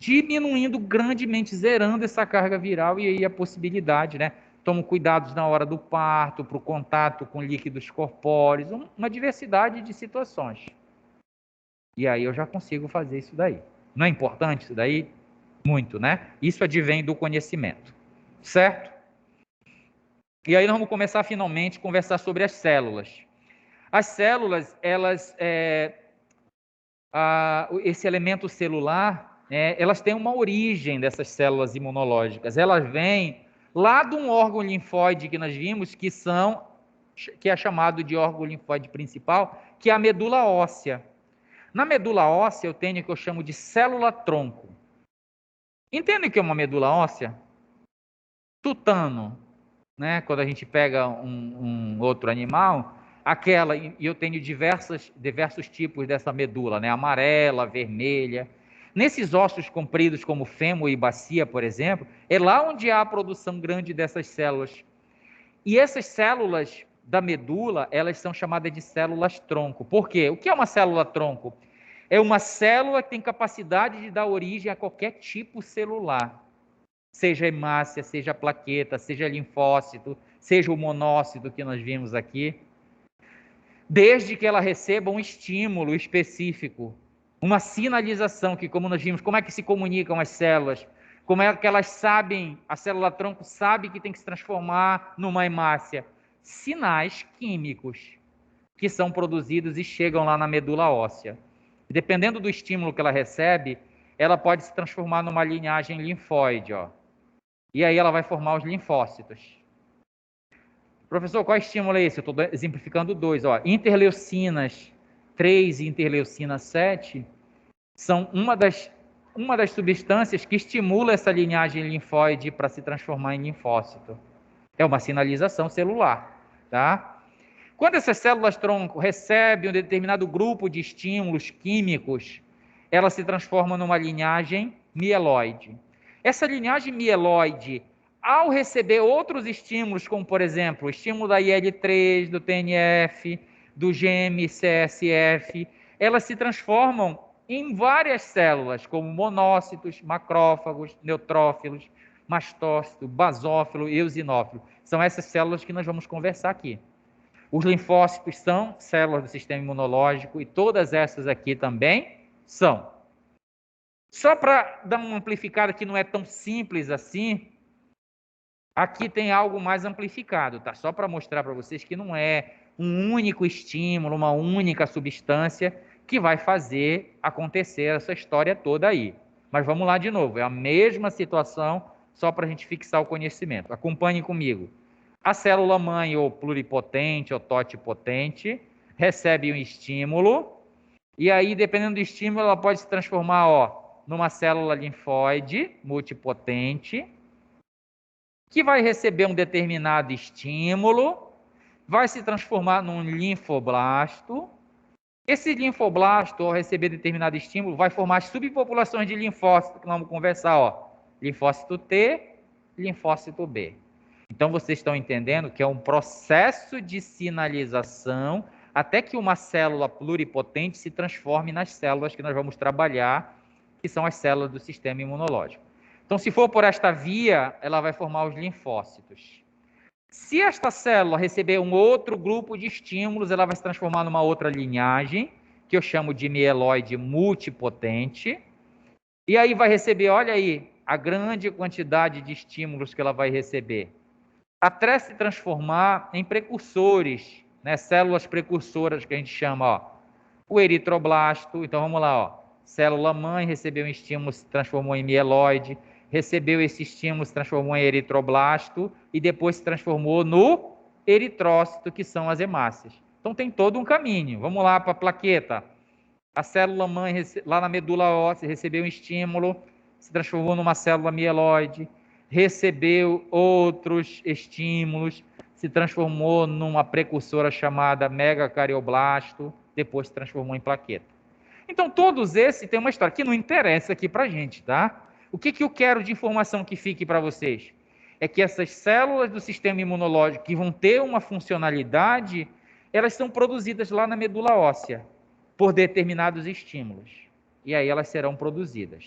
diminuindo grandemente, zerando essa carga viral, e aí a possibilidade, né? tomo cuidados na hora do parto, para o contato com líquidos corpóreos, uma diversidade de situações. E aí eu já consigo fazer isso daí. Não é importante isso daí? Muito, né? Isso advém do conhecimento, certo? E aí nós vamos começar finalmente a conversar sobre as células. As células, elas, esse elemento celular, elas têm uma origem dessas células imunológicas. Elas vêm lá de um órgão linfóide que nós vimos, que é chamado de órgão linfóide principal, que é a medula óssea. Na medula óssea eu tenho o que eu chamo de célula-tronco. Entende o que é uma medula óssea? Tutano, né? Quando a gente pega um outro animal, e eu tenho diversos tipos dessa medula, né? Amarela, vermelha. Nesses ossos compridos, como fêmur e bacia, por exemplo, é lá onde há a produção grande dessas células. E essas células da medula, elas são chamadas de células-tronco. Por quê? O que é uma célula-tronco? É uma célula que tem capacidade de dar origem a qualquer tipo celular. Seja hemácia, seja plaqueta, seja linfócito, seja o monócito que nós vimos aqui. Desde que ela receba um estímulo específico, uma sinalização, que como nós vimos, como é que se comunicam as células, como é que elas sabem, a célula-tronco sabe que tem que se transformar numa hemácia. Sinais químicos que são produzidos e chegam lá na medula óssea. Dependendo do estímulo que ela recebe, ela pode se transformar numa linhagem linfóide, ó. E aí ela vai formar os linfócitos. Professor, qual estímulo é esse? Eu estou exemplificando dois, ó. Interleucinas 3 e interleucina 7 são uma das substâncias que estimula essa linhagem linfóide para se transformar em linfócito. É uma sinalização celular, tá? Quando essas células-tronco recebem um determinado grupo de estímulos químicos, ela se transforma numa linhagem mieloide. Essa linhagem mieloide, ao receber outros estímulos, como por exemplo o estímulo da IL-3, do TNF, do GM-CSF, elas se transformam em várias células, como monócitos, macrófagos, neutrófilos, mastócito, basófilo e eosinófilo. São essas células que nós vamos conversar aqui. Os linfócitos são células do sistema imunológico e todas essas aqui também são. Só para dar uma amplificada que não é tão simples assim, aqui tem algo mais amplificado, tá? Só para mostrar para vocês que não é um único estímulo, uma única substância que vai fazer acontecer essa história toda aí. Mas vamos lá de novo, é a mesma situação, só para a gente fixar o conhecimento. Acompanhe comigo. A célula-mãe, ou pluripotente, ou totipotente, recebe um estímulo, e aí, dependendo do estímulo, ela pode se transformar, numa célula linfóide multipotente, que vai receber um determinado estímulo, vai se transformar num linfoblasto. Esse linfoblasto, ao receber determinado estímulo, vai formar as subpopulações de linfócito, que nós vamos conversar, linfócito T, linfócito B. Então, vocês estão entendendo que é um processo de sinalização até que uma célula pluripotente se transforme nas células que nós vamos trabalhar, que são as células do sistema imunológico. Então, se for por esta via, ela vai formar os linfócitos. Se esta célula receber um outro grupo de estímulos, ela vai se transformar numa outra linhagem, que eu chamo de mieloide multipotente. E aí vai receber, olha aí, a grande quantidade de estímulos que ela vai receber, até se transformar em precursores, né? Células precursoras que a gente chama, o eritroblasto. Então vamos lá, célula-mãe recebeu um estímulo, se transformou em mieloide, recebeu esse estímulo, se transformou em eritroblasto e depois se transformou no eritrócito, que são as hemácias. Então tem todo um caminho. Vamos lá para a plaqueta. A célula-mãe, lá na medula óssea, recebeu um estímulo, se transformou numa célula mieloide, recebeu outros estímulos, se transformou numa precursora chamada megacardioblasto, depois se transformou em plaqueta. Então, todos esses têm uma história que não interessa aqui para a gente, tá? O que eu quero de informação que fique para vocês? É que essas células do sistema imunológico que vão ter uma funcionalidade, elas são produzidas lá na medula óssea, por determinados estímulos. E aí elas serão produzidas.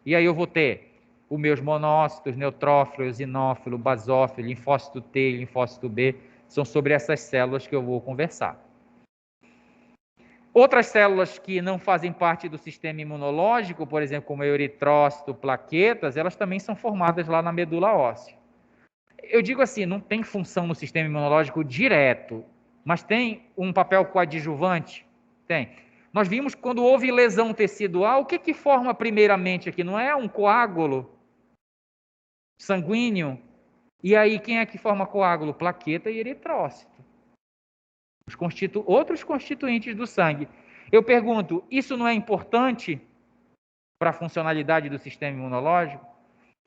E aí eu vou ter os meus monócitos, neutrófilo, eosinófilo, basófilo, linfócito T, linfócito B, são sobre essas células que eu vou conversar. Outras células que não fazem parte do sistema imunológico, por exemplo, como eritrócito, plaquetas, elas também são formadas lá na medula óssea. Eu digo assim, não tem função no sistema imunológico direto, mas tem um papel coadjuvante? Tem. Nós vimos que quando houve lesão tecidual, o que forma primeiramente aqui? Não é um coágulo sanguíneo? E aí, quem é que forma coágulo? Plaqueta e eritrócito. Outros constituintes do sangue. Eu pergunto, isso não é importante para a funcionalidade do sistema imunológico?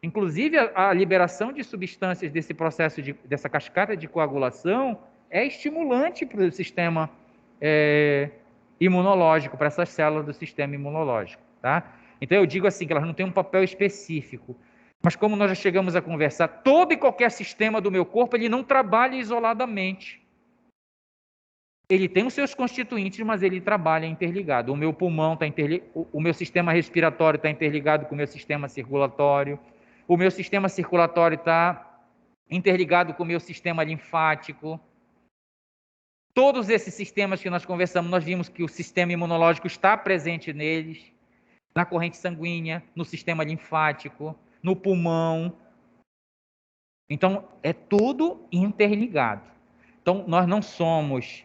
Inclusive, a liberação de substâncias desse processo, dessa cascata de coagulação, é estimulante para o sistema imunológico, para essas células do sistema imunológico. Tá? Então, eu digo assim, que elas não têm um papel específico. Mas como nós já chegamos a conversar, todo e qualquer sistema do meu corpo, ele não trabalha isoladamente. Ele tem os seus constituintes, mas ele trabalha interligado. O meu pulmão está interligado, o meu sistema respiratório está interligado com o meu sistema circulatório. O meu sistema circulatório está interligado com o meu sistema linfático. Todos esses sistemas que nós conversamos, nós vimos que o sistema imunológico está presente neles, na corrente sanguínea, no sistema linfático, no pulmão. Então, é tudo interligado. Então, nós não somos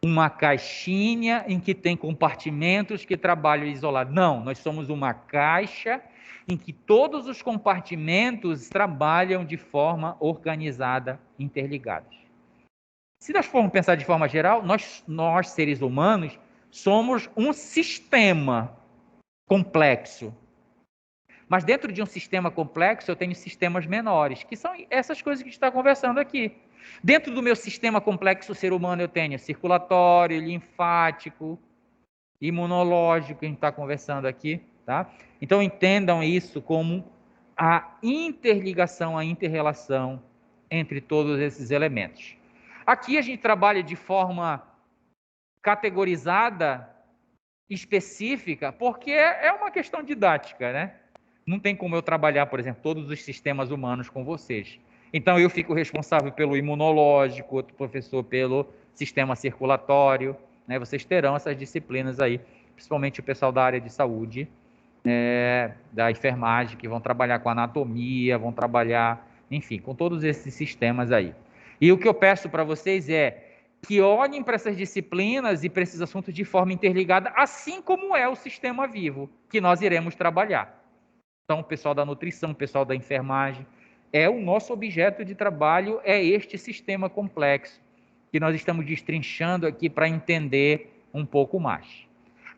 uma caixinha em que tem compartimentos que trabalham isolados. Não, nós somos uma caixa em que todos os compartimentos trabalham de forma organizada, interligados. Se nós formos pensar de forma geral, nós seres humanos, somos um sistema complexo. Mas dentro de um sistema complexo, eu tenho sistemas menores, que são essas coisas que a gente está conversando aqui. Dentro do meu sistema complexo ser humano, eu tenho circulatório, linfático, imunológico, que a gente está conversando aqui. Tá? Então, entendam isso como a interligação, a inter-relação entre todos esses elementos. Aqui a gente trabalha de forma categorizada, específica, porque é uma questão didática, né? Não tem como eu trabalhar, por exemplo, todos os sistemas humanos com vocês. Então, eu fico responsável pelo imunológico, outro professor pelo sistema circulatório, né? Vocês terão essas disciplinas aí, principalmente o pessoal da área de saúde, da enfermagem, que vão trabalhar com anatomia, vão trabalhar, enfim, com todos esses sistemas aí. E o que eu peço para vocês é que olhem para essas disciplinas e para esses assuntos de forma interligada, assim como é o sistema vivo, que nós iremos trabalhar. Então, o pessoal da nutrição, o pessoal da enfermagem, o nosso objeto de trabalho é este sistema complexo, que nós estamos destrinchando aqui para entender um pouco mais.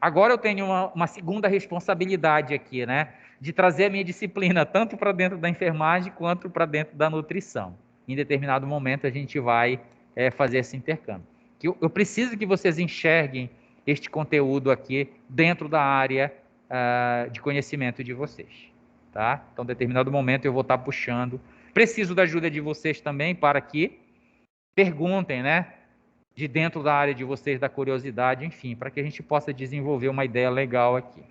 Agora eu tenho uma segunda responsabilidade aqui, né? De trazer a minha disciplina tanto para dentro da enfermagem quanto para dentro da nutrição. Em determinado momento a gente vai fazer esse intercâmbio. Eu preciso que vocês enxerguem este conteúdo aqui dentro da área de conhecimento de vocês. Tá? Então, em determinado momento eu vou estar puxando. Preciso da ajuda de vocês também para que perguntem, né? De dentro da área de vocês, da curiosidade, enfim, para que a gente possa desenvolver uma ideia legal aqui.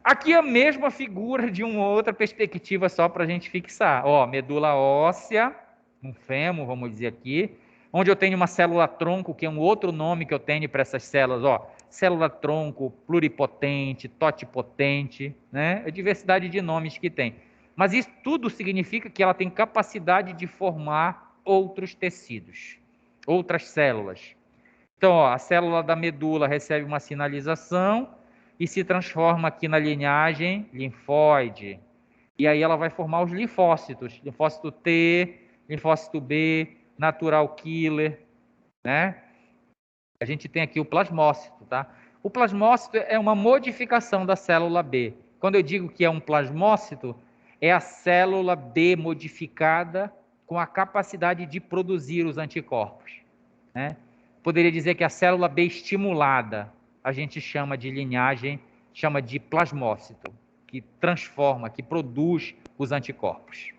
Aqui a mesma figura de uma outra perspectiva só para a gente fixar. Ó, medula óssea, um fêmur, vamos dizer aqui, onde eu tenho uma célula-tronco, que é um outro nome que eu tenho para essas células, ó, célula-tronco, pluripotente, totipotente, né? A diversidade de nomes que tem. Mas isso tudo significa que ela tem capacidade de formar outros tecidos, outras células. Então, ó, a célula da medula recebe uma sinalização e se transforma aqui na linhagem linfóide. E aí ela vai formar os linfócitos, linfócito T, linfócito B, natural killer, né? A gente tem aqui o plasmócito, tá? O plasmócito é uma modificação da célula B. Quando eu digo que é um plasmócito, é a célula B modificada com a capacidade de produzir os anticorpos, né? Poderia dizer que a célula B estimulada, a gente chama de linhagem, chama de plasmócito, que transforma, que produz os anticorpos.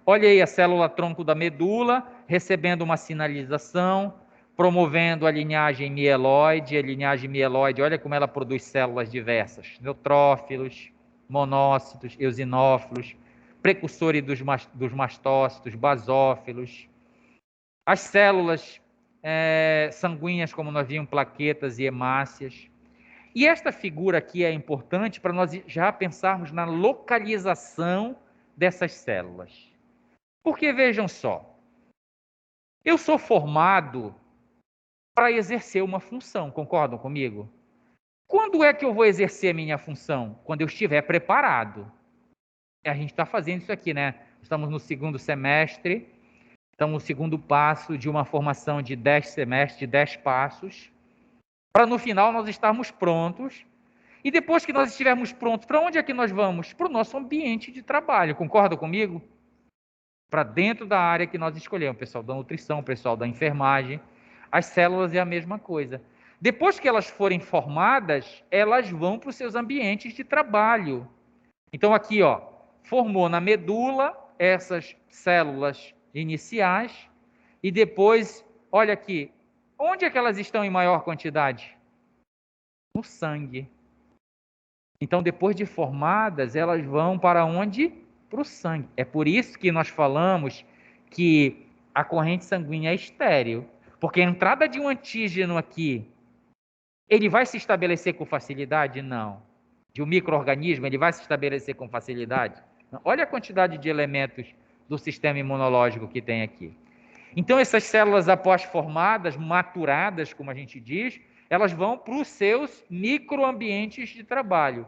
Olha aí a célula-tronco da medula, recebendo uma sinalização, promovendo a linhagem mieloide. A linhagem mieloide, olha como ela produz células diversas, neutrófilos, monócitos, eosinófilos, precursores dos mastócitos, basófilos. As células sanguíneas, como nós vimos, plaquetas e hemácias. E esta figura aqui é importante para nós já pensarmos na localização dessas células. Porque vejam só, eu sou formado para exercer uma função, concordam comigo? Quando é que eu vou exercer a minha função? Quando eu estiver preparado. A gente está fazendo isso aqui, né? Estamos no segundo semestre, estamos no segundo passo de uma formação de 10 semestres, de 10 passos, para no final nós estarmos prontos. E depois que nós estivermos prontos, para onde é que nós vamos? Para o nosso ambiente de trabalho, concordam comigo? Para dentro da área que nós escolhemos, o pessoal da nutrição, o pessoal da enfermagem. As células é a mesma coisa. Depois que elas forem formadas, elas vão para os seus ambientes de trabalho. Então aqui, ó, formou na medula essas células iniciais e depois, olha aqui, onde é que elas estão em maior quantidade? No sangue. Então, depois de formadas, elas vão para onde? Para o sangue. É por isso que nós falamos que a corrente sanguínea é estéril. Porque a entrada de um antígeno aqui, ele vai se estabelecer com facilidade? Não. De um micro-organismo, ele vai se estabelecer com facilidade? Não. Olha a quantidade de elementos do sistema imunológico que tem aqui. Então, essas células após formadas, maturadas, como a gente diz, elas vão para os seus microambientes de trabalho.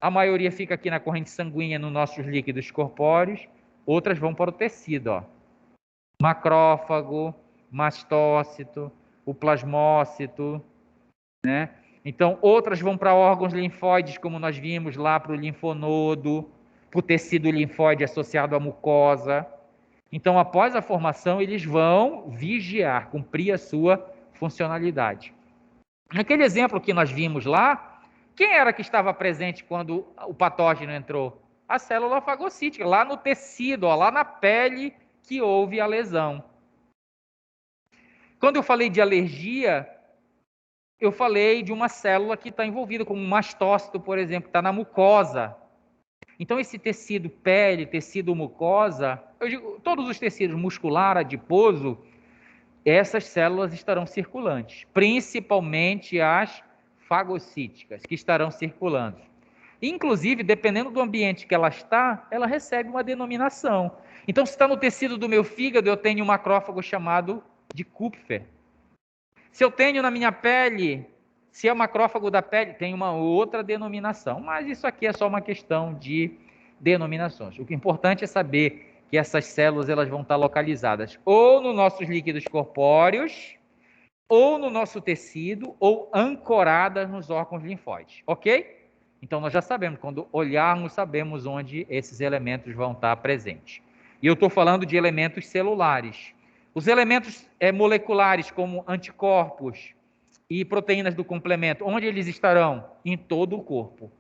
A maioria fica aqui na corrente sanguínea, nos nossos líquidos corpóreos, outras vão para o tecido, ó. Macrófago, mastócito, o plasmócito, né? Então, outras vão para órgãos linfóides, como nós vimos lá, para o linfonodo, para o tecido linfóide associado à mucosa. Então, após a formação, eles vão vigiar, cumprir a sua funcionalidade. Naquele exemplo que nós vimos lá, quem era que estava presente quando o patógeno entrou? A célula fagocítica, lá no tecido, ó, lá na pele que houve a lesão. Quando eu falei de alergia, eu falei de uma célula que está envolvida, como um mastócito, por exemplo, que está na mucosa. Então, esse tecido pele, tecido mucosa, eu digo, todos os tecidos muscular, adiposo, essas células estarão circulantes, principalmente as fagocíticas, que estarão circulando. Inclusive, dependendo do ambiente que ela está, ela recebe uma denominação. Então, se está no tecido do meu fígado, eu tenho um macrófago chamado de Kupfer. Se eu tenho na minha pele, se é o macrófago da pele, tem uma outra denominação. Mas isso aqui é só uma questão de denominações. O que é importante é saber que essas células elas vão estar localizadas ou nos nossos líquidos corpóreos, ou no nosso tecido, ou ancoradas nos órgãos linfóides. Ok? Então, nós já sabemos, quando olharmos, sabemos onde esses elementos vão estar presentes. E eu estou falando de elementos celulares. Os elementos moleculares, como anticorpos e proteínas do complemento, onde eles estarão? Em todo o corpo.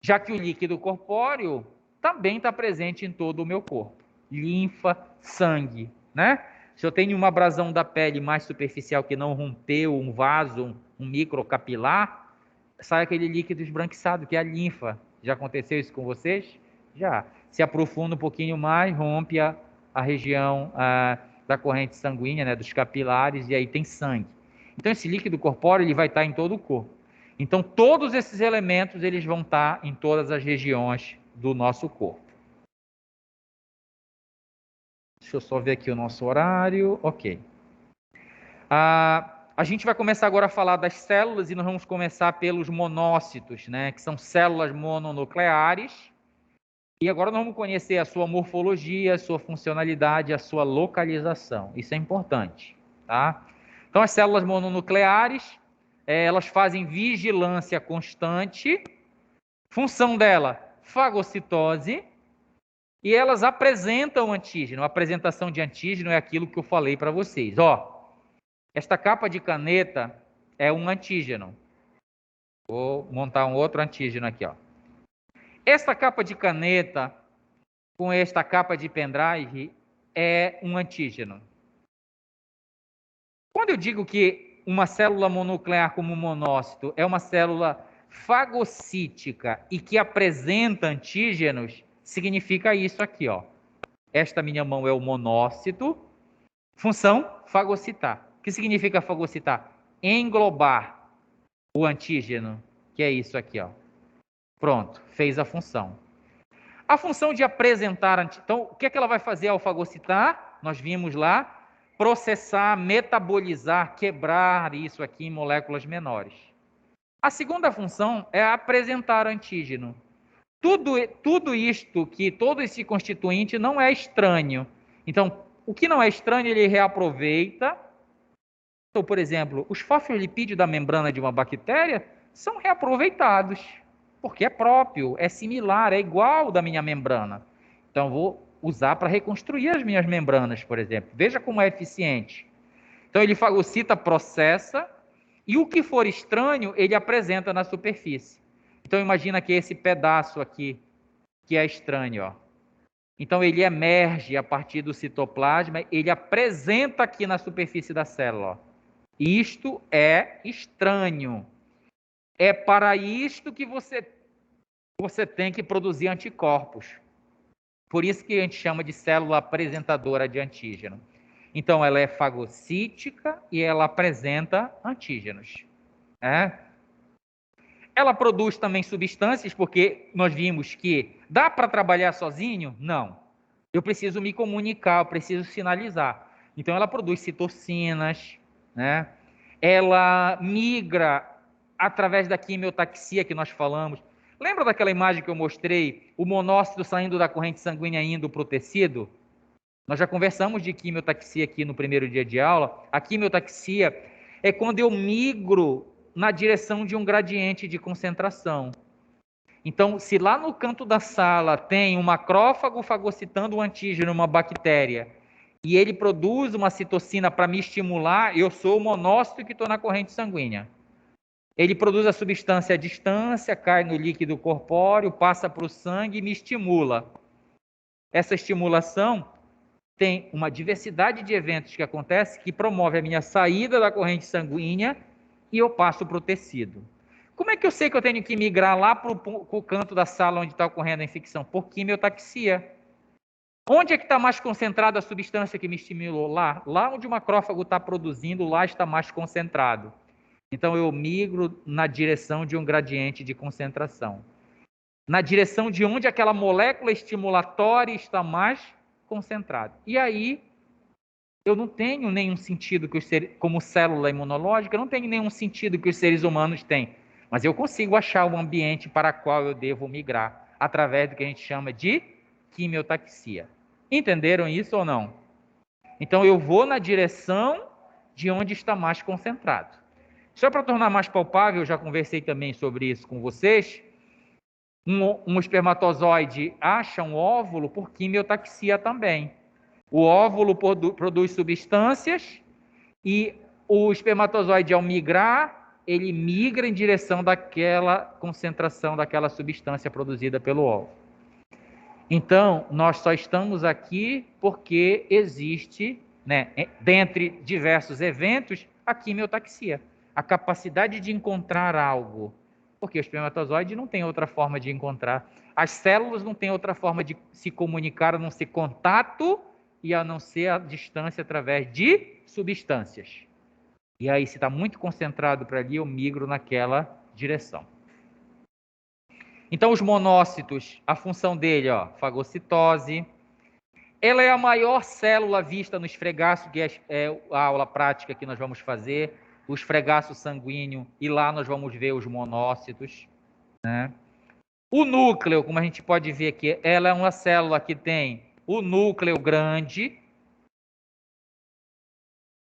Já que o líquido corpóreo também está presente em todo o meu corpo. Linfa, sangue, né? Se eu tenho uma abrasão da pele mais superficial que não rompeu um vaso, um microcapilar, sai aquele líquido esbranquiçado, que é a linfa. Já aconteceu isso com vocês? Já. Se aprofunda um pouquinho mais, rompe a região da corrente sanguínea, né, dos capilares, e aí tem sangue. Então, esse líquido corpóreo ele vai estar em todo o corpo. Então, todos esses elementos eles vão estar em todas as regiões do nosso corpo. Deixa eu só ver aqui o nosso horário. Ok. A gente vai começar agora a falar das células e nós vamos começar pelos monócitos, né, que são células mononucleares. E agora nós vamos conhecer a sua morfologia, a sua funcionalidade, a sua localização. Isso é importante, tá? Então, as células mononucleares, elas fazem vigilância constante. Função dela, fagocitose. E elas apresentam antígeno. A apresentação de antígeno é aquilo que eu falei para vocês. Ó, esta capa de caneta é um antígeno. Vou montar um outro antígeno aqui, ó. Esta capa de caneta com esta capa de pendrive é um antígeno. Quando eu digo que uma célula mononuclear como um monócito é uma célula fagocítica e que apresenta antígenos, significa isso aqui, ó. Esta minha mão é o monócito, função fagocitar. O que significa fagocitar? Englobar o antígeno, que é isso aqui, ó. Pronto, fez a função. A função de apresentar, então, o que é que ela vai fazer ao fagocitar? Nós vimos lá, processar, metabolizar, quebrar isso aqui em moléculas menores. A segunda função é apresentar antígeno. Tudo isto, todo esse constituinte não é estranho. Então, o que não é estranho, ele reaproveita. Então, por exemplo, os fosfolipídios da membrana de uma bactéria são reaproveitados, porque é próprio, é similar, é igual da minha membrana. Então, vou usar para reconstruir as minhas membranas, por exemplo. Veja como é eficiente. Então, ele fagocita, processa, e o que for estranho, ele apresenta na superfície. Então, imagina que esse pedaço aqui, que é estranho, ó. Então, ele emerge a partir do citoplasma, ele apresenta aqui na superfície da célula, ó. Isto é estranho. É para isto que você tem que produzir anticorpos. Por isso que a gente chama de célula apresentadora de antígeno. Então, ela é fagocítica e ela apresenta antígenos. Ela produz também substâncias, porque nós vimos que dá para trabalhar sozinho? Não. Eu preciso me comunicar, eu preciso sinalizar. Então, ela produz citocinas, né? Ela migra através da quimiotaxia que nós falamos. Lembra daquela imagem que eu mostrei? O monócito saindo da corrente sanguínea indo para o tecido? Nós já conversamos de quimiotaxia aqui no primeiro dia de aula. A quimiotaxia é quando eu migro na direção de um gradiente de concentração. Então, se lá no canto da sala tem um macrófago fagocitando um antígeno, uma bactéria, e ele produz uma citocina para me estimular, eu sou o monócito que estou na corrente sanguínea. Ele produz a substância à distância, cai no líquido corpóreo, passa para o sangue e me estimula. Essa estimulação tem uma diversidade de eventos que acontecem que promove a minha saída da corrente sanguínea e eu passo para o tecido. Como é que eu sei que eu tenho que migrar lá para o canto da sala onde está ocorrendo a infecção? Por quimiotaxia. Onde é que está mais concentrada a substância que me estimulou? Lá onde o macrófago está produzindo, lá está mais concentrado. Então, eu migro na direção de um gradiente de concentração. Na direção de onde aquela molécula estimulatória está mais concentrada. E aí, eu não tenho nenhum sentido que os seres, como célula imunológica, eu não tenho nenhum sentido que os seres humanos têm. Mas eu consigo achar o ambiente para o qual eu devo migrar, através do que a gente chama de quimiotaxia. Entenderam isso ou não? Então, eu vou na direção de onde está mais concentrado. Só para tornar mais palpável, eu já conversei também sobre isso com vocês. Um espermatozoide acha um óvulo por quimiotaxia também. O óvulo produz substâncias e o espermatozoide, ao migrar, ele migra em direção daquela concentração, daquela substância produzida pelo óvulo. Então, nós só estamos aqui porque existe, né, dentre diversos eventos, a quimiotaxia. A capacidade de encontrar algo. Porque o espermatozoide não tem outra forma de encontrar. As células não têm outra forma de se comunicar, a não ser contato e a não ser a distância através de substâncias. E aí, se está muito concentrado para ali, eu migro naquela direção. Então, os monócitos, a função dele, ó, fagocitose. Ela é a maior célula vista no esfregaço, que é a aula prática que nós vamos fazer. O esfregaço sanguíneo, e lá nós vamos ver os monócitos, né? O núcleo, como a gente pode ver aqui, ela é uma célula que tem o núcleo grande,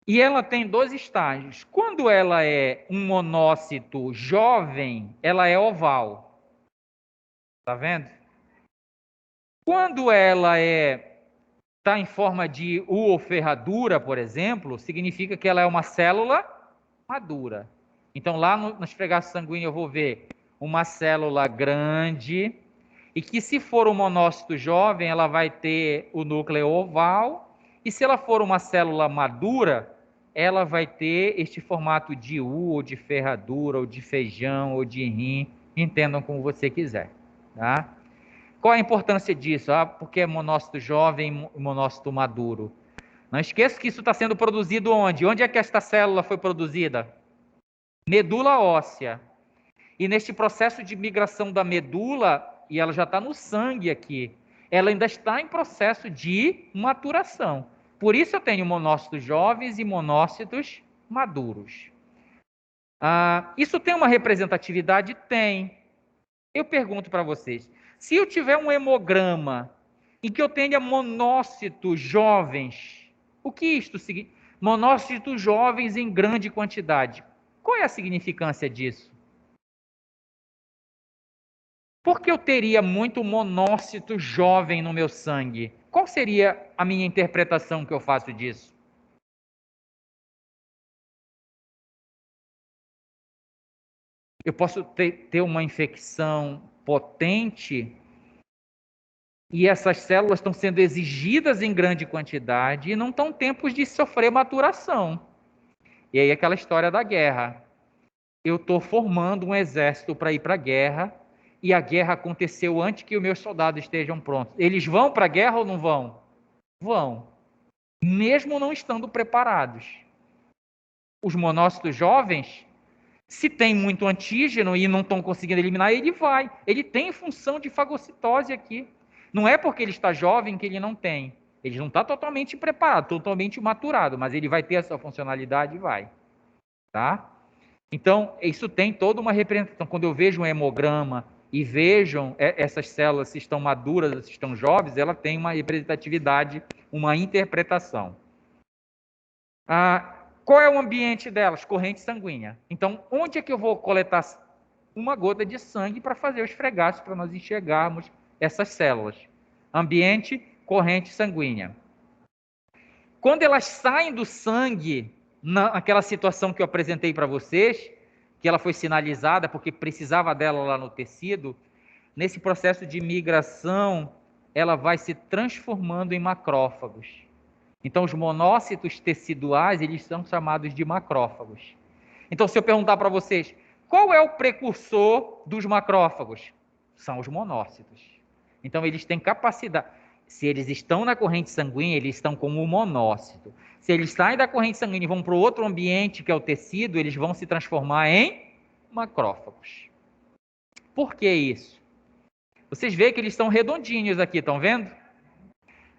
e ela tem 2 estágios. Quando ela é um monócito jovem, ela é oval. Tá vendo? Quando ela está em forma de U ou ferradura, por exemplo, significa que ela é uma célula madura. Então, lá no esfregaço sanguíneo eu vou ver uma célula grande e que, se for um monócito jovem, ela vai ter o núcleo oval, e se ela for uma célula madura, ela vai ter este formato de U, ou de ferradura, ou de feijão, ou de rim, entendam como você quiser, tá? Qual a importância disso? Porque é monócito jovem e monócito maduro. Não esqueça que isso está sendo produzido onde? Onde é que esta célula foi produzida? Medula óssea. E neste processo de migração da medula, e ela já está no sangue aqui, ela ainda está em processo de maturação. Por isso eu tenho monócitos jovens e monócitos maduros. Isso tem uma representatividade? Tem. Eu pergunto para vocês, se eu tiver um hemograma em que eu tenha monócitos jovens, o que isto significa? Monócitos jovens em grande quantidade. Qual é a significância disso? Por que eu teria muito monócito jovem no meu sangue? Qual seria a minha interpretação que eu faço disso? Eu posso ter uma infecção potente e essas células estão sendo exigidas em grande quantidade e não estão tempos de sofrer maturação. E aí aquela história da guerra. Eu estou formando um exército para ir para a guerra e a guerra aconteceu antes que os meus soldados estejam prontos. Eles vão para a guerra ou não vão? Vão. Mesmo não estando preparados. Os monócitos jovens, se tem muito antígeno e não estão conseguindo eliminar, ele vai. Ele tem função de fagocitose aqui. Não é porque ele está jovem que ele não tem. Ele não está totalmente preparado, totalmente maturado, mas ele vai ter essa funcionalidade e vai. Tá? Então, isso tem toda uma representação. Quando eu vejo um hemograma e vejam essas células se estão maduras, se estão jovens, ela tem uma representatividade, uma interpretação. Qual é o ambiente delas? Corrente sanguínea. Então, onde é que eu vou coletar uma gota de sangue para fazer os fregaços, para nós enxergarmos essas células? Ambiente, corrente sanguínea. Quando elas saem do sangue, naquela situação que eu apresentei para vocês, que ela foi sinalizada porque precisava dela lá no tecido, nesse processo de migração, ela vai se transformando em macrófagos. Então, os monócitos teciduais, eles são chamados de macrófagos. Então, se eu perguntar para vocês, qual é o precursor dos macrófagos? São os monócitos. Então, eles têm capacidade. Se eles estão na corrente sanguínea, eles estão como um monócito. Se eles saem da corrente sanguínea e vão para o outro ambiente, que é o tecido, eles vão se transformar em macrófagos. Por que isso? Vocês veem que eles estão redondinhos aqui, estão vendo?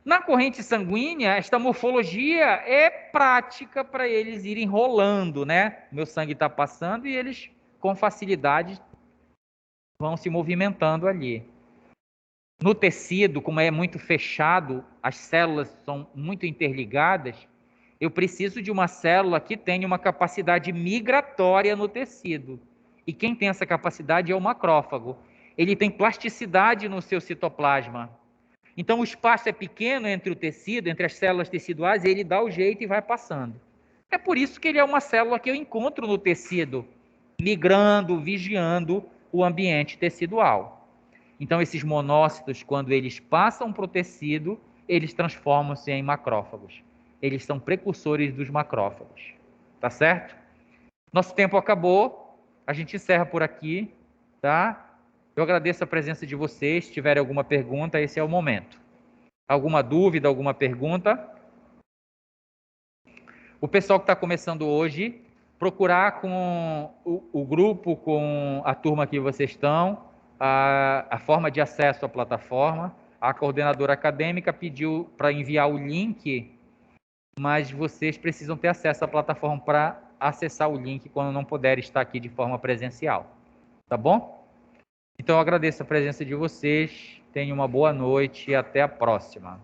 Na corrente sanguínea, esta morfologia é prática para eles irem rolando, né? Meu sangue está passando e eles, com facilidade, vão se movimentando ali. No tecido, como é muito fechado, as células são muito interligadas, eu preciso de uma célula que tenha uma capacidade migratória no tecido. E quem tem essa capacidade é o macrófago. Ele tem plasticidade no seu citoplasma. Então, o espaço é pequeno entre o tecido, entre as células teciduais, e ele dá o jeito e vai passando. É por isso que ele é uma célula que eu encontro no tecido, migrando, vigiando o ambiente tecidual. Então, esses monócitos, quando eles passam para o tecido, eles transformam-se em macrófagos. Eles são precursores dos macrófagos. Tá certo? Nosso tempo acabou. A gente encerra por aqui, tá? Eu agradeço a presença de vocês. Se tiverem alguma pergunta, esse é o momento. Alguma dúvida, alguma pergunta? O pessoal que está começando hoje, procurar com o grupo, com a turma que vocês estão, a forma de acesso à plataforma. A coordenadora acadêmica pediu para enviar o link, mas vocês precisam ter acesso à plataforma para acessar o link quando não puderem estar aqui de forma presencial. Tá bom? Então, eu agradeço a presença de vocês, tenham uma boa noite e até a próxima.